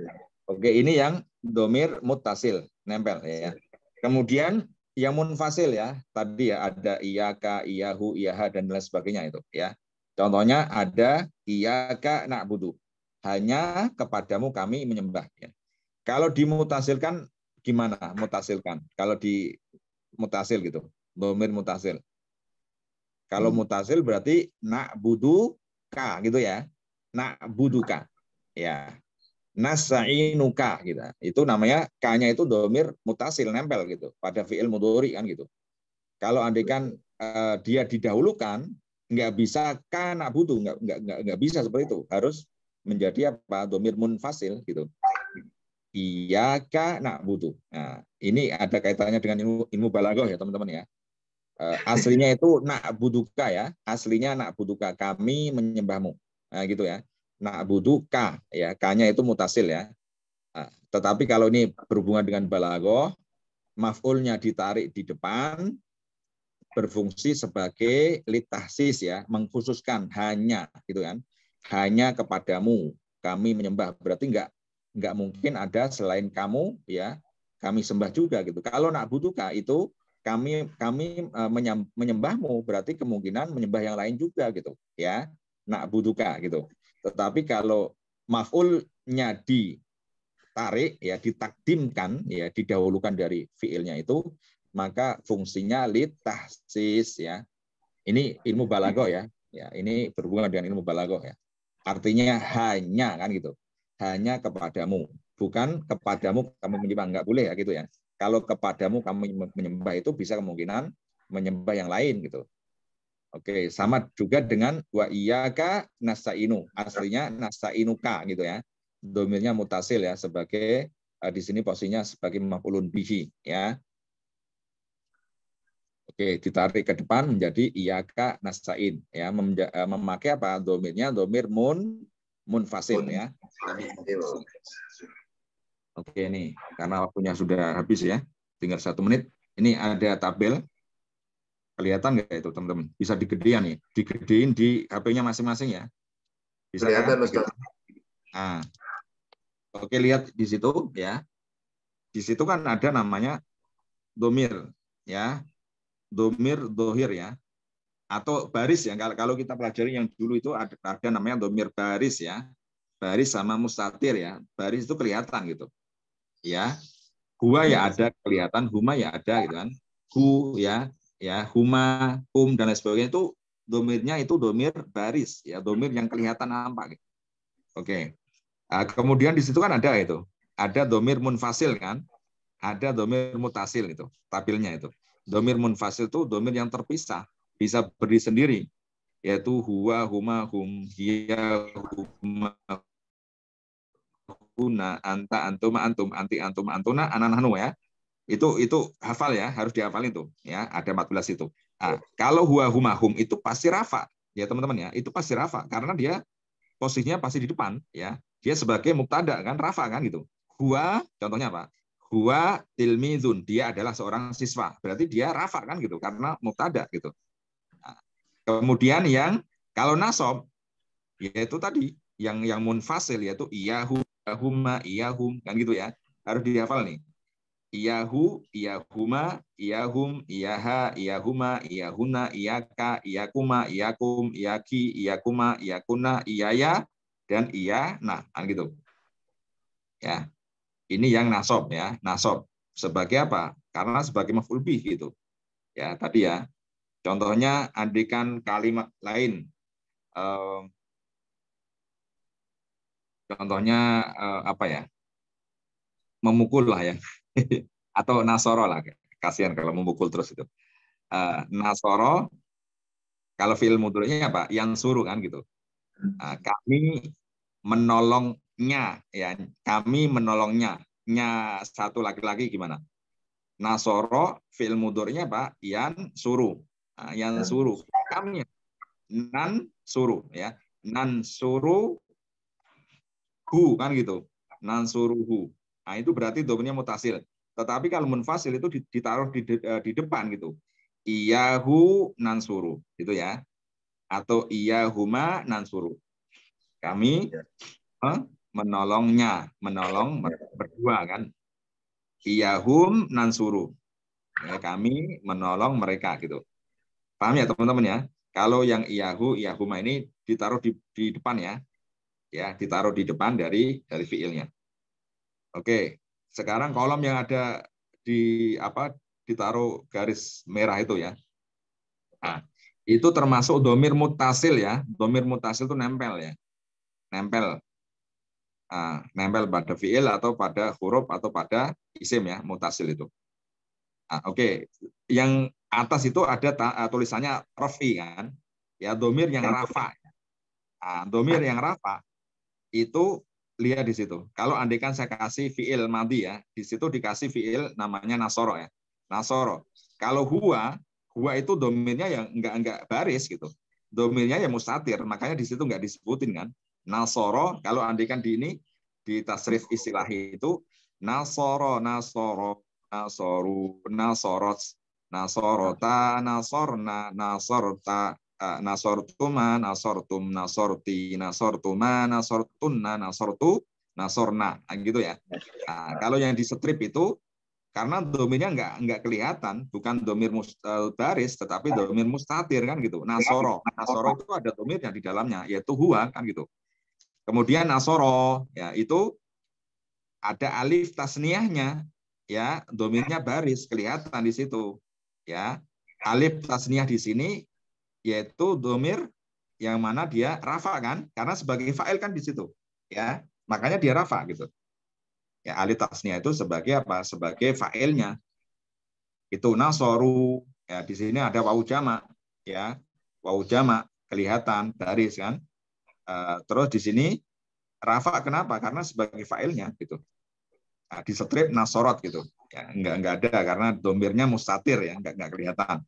[SPEAKER 1] Oke, ini yang dhamir muttasil nempel ya. Kemudian yang munfasil ya. Tadi ya ada iyyaka, iyyahu, iyyaha dan lain sebagainya itu ya. Contohnya ada iyyaka na'budu. Hanya kepadamu kami menyembah. Ya. Kalau dimutasilkan gimana? Mutasilkan. Kalau di mutasil gitu, dhamir mutasil. Kalau mutasil berarti na'buduka gitu ya. Na'buduka. Ya. Nasa'inuka gitu. Itu namanya K-nya itu dhamir mutasil nempel gitu pada fi'il mudhari kan gitu. Kalau andaikan dia didahulukan nggak bisa ka na'budu, nggak bisa seperti itu. Harus menjadi apa? Dhamir munfasil gitu. Iyyaka na'budu. Nah, ini ada kaitannya dengan ilmu balaghah ya, teman-teman ya. Aslinya itu na'buduka ya. Aslinya na'buduka, kami menyembahmu. Nah, gitu ya. Na'buduka ya, K-nya itu mutasil ya. Nah, tetapi kalau ini berhubungan dengan balaghah, maf'ulnya ditarik di depan berfungsi sebagai litahsis ya, mengkhususkan hanya gitu kan. Hanya kepadamu kami menyembah, berarti enggak mungkin ada selain kamu ya, kami sembah juga gitu. Kalau na'buduka itu kami menyembahmu, berarti kemungkinan menyembah yang lain juga gitu ya. Na'buduka gitu. Tetapi kalau maf'ulnya ditarik ya, ditakdimkan ya, didahulukan dari fiilnya itu, maka fungsinya litahsis ya. Ini ilmu balaghah ya. Ya, ini berhubungan dengan ilmu balaghah ya. Artinya hanya kan gitu. Hanya kepadamu, bukan kepadamu kamu menyembah, enggak boleh ya gitu ya. Kalau kepadamu kamu menyembah itu bisa kemungkinan menyembah yang lain gitu. Oke, sama juga dengan wa iyyaka nasta'inu. Aslinya nasta'inuka gitu ya. Dhamirnya mutasil ya, sebagai di sini posisinya sebagai maf'ulun bihi ya. Oke, ditarik ke depan menjadi iyyaka nasta'in ya, memakai apa? Dhamirnya dhamir munfasil ya. Oke nih, karena waktunya sudah habis ya. Tinggal 1 menit. Ini ada tabel. Kelihatan nggak itu teman-teman? Bisa digedein nih, digedein di HP-nya masing-masing ya. Bisa kan? Nah, oke, lihat di situ ya. Di situ kan ada namanya domir ya. Domir dohir ya. atau baris ya. Kalau kita pelajari yang dulu itu ada namanya domir baris ya. Baris sama mustatir ya. Baris itu kelihatan gitu. Ya. Hua ya ada kelihatan, huma ya ada gitu kan. Hu ya, huma, hum dan lain sebagainya itu domirnya itu domir baris ya, domir yang kelihatan nampak gitu. Oke. Nah, kemudian di situ kan ada itu. Ada domir munfasil kan? Ada domir mutasil itu, tabilnya itu. Domir munfasil itu domir yang terpisah, bisa berdiri sendiri, yaitu huwa, huma, hum, hiya, huma, huna, anta, antuma, antum, anti, antum, antuna, ananahnu ya. Itu hafal ya, harus dihafalin tuh ya, ada 14 itu. Nah, kalau huwa, huma, hum itu pasti rafa ya teman-teman ya, itu pasti rafa karena dia posisinya pasti di depan ya. Dia sebagai mubtada kan, rafa kan gitu. Huwa contohnya apa? Huwa tilmizun, dia adalah seorang siswa. Berarti dia rafa kan gitu karena mubtada gitu. Nah, kemudian yang kalau nasab yaitu tadi yang munfasil yaitu iyahu, iyahuma, iyahum kan gitu ya. Harus dihafal nih. Iyahu, iyahuma, iyahum, iyaha, iyahuma, iyahuna, iyaka, iyakuma, iyakum, iyaki, iyakuma, iyakuna, iyaya dan iyana kan gitu. Ya. Ini yang nasab ya, nasab. Sebagai apa? Karena sebagai maf'ul bih gitu. Ya, tadi ya. Contohnya andikan kalimat lain. Contohnya apa ya? Memukul lah ya. Atau nasoro lah. Kasihan kalau memukul terus itu. Nasoro kalau fi'il mudhari'nya apa? Yang suruh kan gitu. Kami menolongnya ya. Kami menolongnya. Nya satu laki-laki gimana? Nasoro fi'il mudhari'nya apa? Yan suruh. Yan suruh. Kami nan suruh ya. Nan suruh hu kan gitu. Nan suruhu. Nah, itu berarti domirnya mutasil. Tetapi kalau munfasil itu ditaruh di depan gitu. Iyahu nan suruh gitu ya. Atau iyahuma nan suruh. Kami menolongnya, menolong berdua kan. Iyahum nansuru. Ya, kami menolong mereka gitu. Paham ya teman-teman ya? Kalau yang iyahu, iyahuma ini ditaruh di depan ya. Ya, ditaruh di depan dari fiilnya. Oke. Sekarang kolom yang ada ditaruh garis merah itu ya. Nah, itu termasuk domir mutasil ya. Domir mutasil itu nempel ya. Nempel. Nempel pada fiil atau pada huruf atau pada isim ya, mutasil itu. Oke. Yang atas itu ada tulisannya rafi kan, ya domir yang rafa. Domir yang rafa itu lihat di situ. Kalau andaikan saya kasih fiil madhi ya, di situ dikasih fiil namanya nasoro ya, nasoro. Kalau huwa itu domirnya yang enggak baris gitu, domirnya yang mustatir, makanya di situ enggak disebutin kan. Nasoro, kalau andaikan di tasrif istilahi itu nasoro, nasoru, nasorot, nasorota, nasorna, nasorta, nasortuma, nasortum, nasorti, nasortuma, nasortunna, nasortu, nasorna, gitu ya. Nah, kalau yang di strip itu karena domirnya nggak kelihatan, bukan domir baris, tetapi domir mustatir kan gitu. Nasoro itu ada domirnya di dalamnya, yaitu huwa kan gitu. Kemudian nasoro, ya itu ada alif tasniahnya, ya domirnya baris kelihatan di situ, ya alif tasniah di sini yaitu domir yang mana dia rafa kan, karena sebagai fa'il kan di situ, ya makanya dia rafa gitu. Ya alif tasniah itu sebagai apa? Sebagai fa'ilnya. Itu nasoru, ya di sini ada wawu jamak, ya wawu jamak kelihatan baris kan. Terus di sini rafa kenapa? Karena sebagai fa'ilnya gitu. Nah, di strip nasorot gitu. Ya, enggak ada karena domirnya mustatir ya, enggak kelihatan.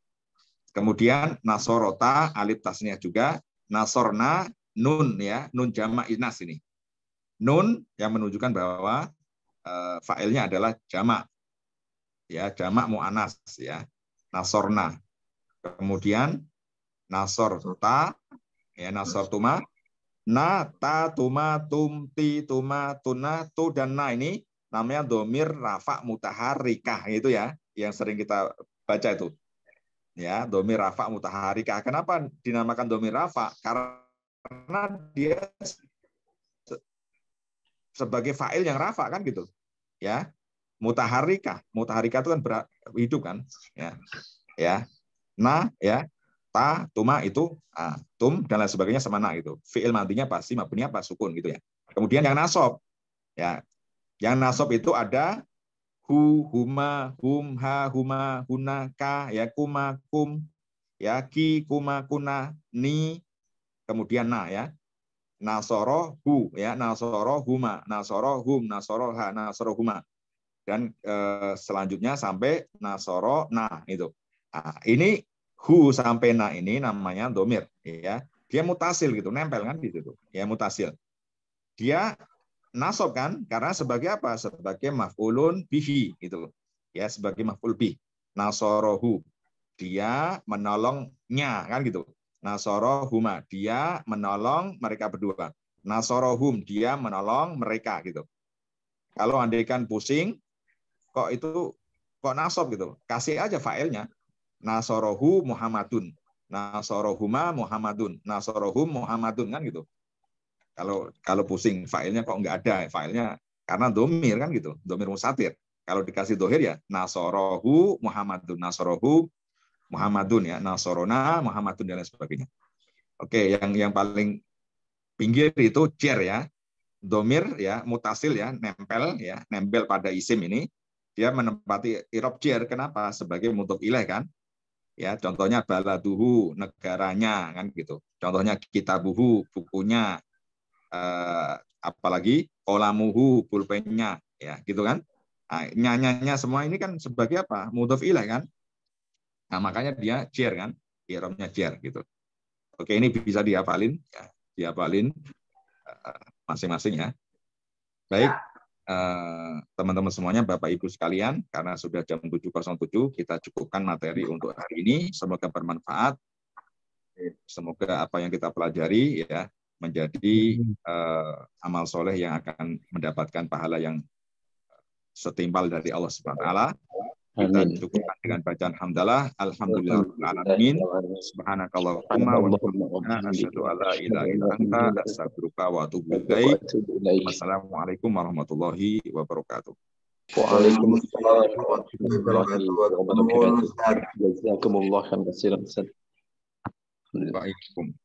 [SPEAKER 1] Kemudian nasorota alif tasniah juga, nasorna nun ya, nun jamak inas ini. Nun yang menunjukkan bahwa fa'ilnya adalah jamak. Ya, jamak muannas ya. Nasorna. Kemudian nasorta ya, nasortuma, na, ta, tuma, tum, ti, tuma, tuna, tu, dan na ini namanya domir rafa mutaharikah itu ya, yang sering kita baca itu.
[SPEAKER 4] ya, domir rafa mutaharikah. Kenapa dinamakan domir rafa? Karena dia sebagai fa'il yang rafa kan gitu, ya. Mutaharikah itu kan hidup kan, ya. Na, ya, ta, tuma itu tum dan lain sebagainya sama na itu. Fi'il madinya pasti mabninya apa sukun gitu ya. Kemudian yang nasab, ya, yang nasab itu ada hu, huma, hum, ha, huma, huna, ka, ya, kuma, kum, ya, ki, kuma, kuna, ni, kemudian na, ya. Nasoro hu, ya, nasoro huma, nasoro hum, nasoro ha, nasoro huma. Dan selanjutnya sampai nasoro na itu. Nah, ini hu sampai na ini namanya domir, ya. Dia mutasil gitu, nempel kan di situ. Ya, mutasil. Dia nasab kan karena sebagai apa? Sebagai maf'ulun bihi gitu. Ya, sebagai maf'ul bih. Nasorohu. Dia menolongnya kan gitu. Nasorohuma. Dia menolong mereka berdua. Nasorohum. Dia menolong mereka gitu. Kalau andaikan pusing kok itu kok nasab gitu. Kasih aja fa'ilnya. Nasorohu Muhammadun. Nasorohuma Muhammadun. Nasorohum Muhammadun kan gitu. Kalau pusing fa'ilnya kok nggak ada fa'ilnya karena domir kan gitu. Domir musatir. Kalau dikasih dohir ya nasorohu Muhammadun. Nasorohu Muhammadun ya. Nasorona Muhammadun dan lain sebagainya. Oke, yang paling pinggir itu jer ya. Domir ya, mutasil ya, nempel pada isim ini. Dia menempati irob jer. Kenapa? Sebagai mudhof ilaih kan. Ya, contohnya baladuhu, negaranya kan gitu. Contohnya kitabuhu, bukunya. Apalagi qalamuhu, pulpennya, ya gitu kan. Nah, nyanyanya semua ini kan sebagai apa? Mudhof ilaih kan. Nah, makanya dia jer kan. Irobnya jer gitu. Oke, ini bisa dihafalin ya. Dihafalin masing-masing ya. Baik. Teman-teman semuanya, Bapak Ibu sekalian, karena sudah jam 7.07, kita cukupkan materi untuk hari ini. Semoga bermanfaat. Semoga apa yang kita pelajari ya menjadi amal soleh yang akan mendapatkan pahala yang setimpal dari Allah Subhanahu wa taala. Kita cukupkan dengan bacaan hamdalah, alhamdulillahirabbil alamin, subhanakallahumma wa bihamdika asyhadu an la ilaha illa anta astaghfiruka wa atubu ilaik. Wassalamualaikum warahmatullahi wabarakatuh.
[SPEAKER 3] Waalaikumsalam warahmatullahi wabarakatuh.
[SPEAKER 2] Jazakumullah khairan katsiran.
[SPEAKER 4] Waalaikumsalam.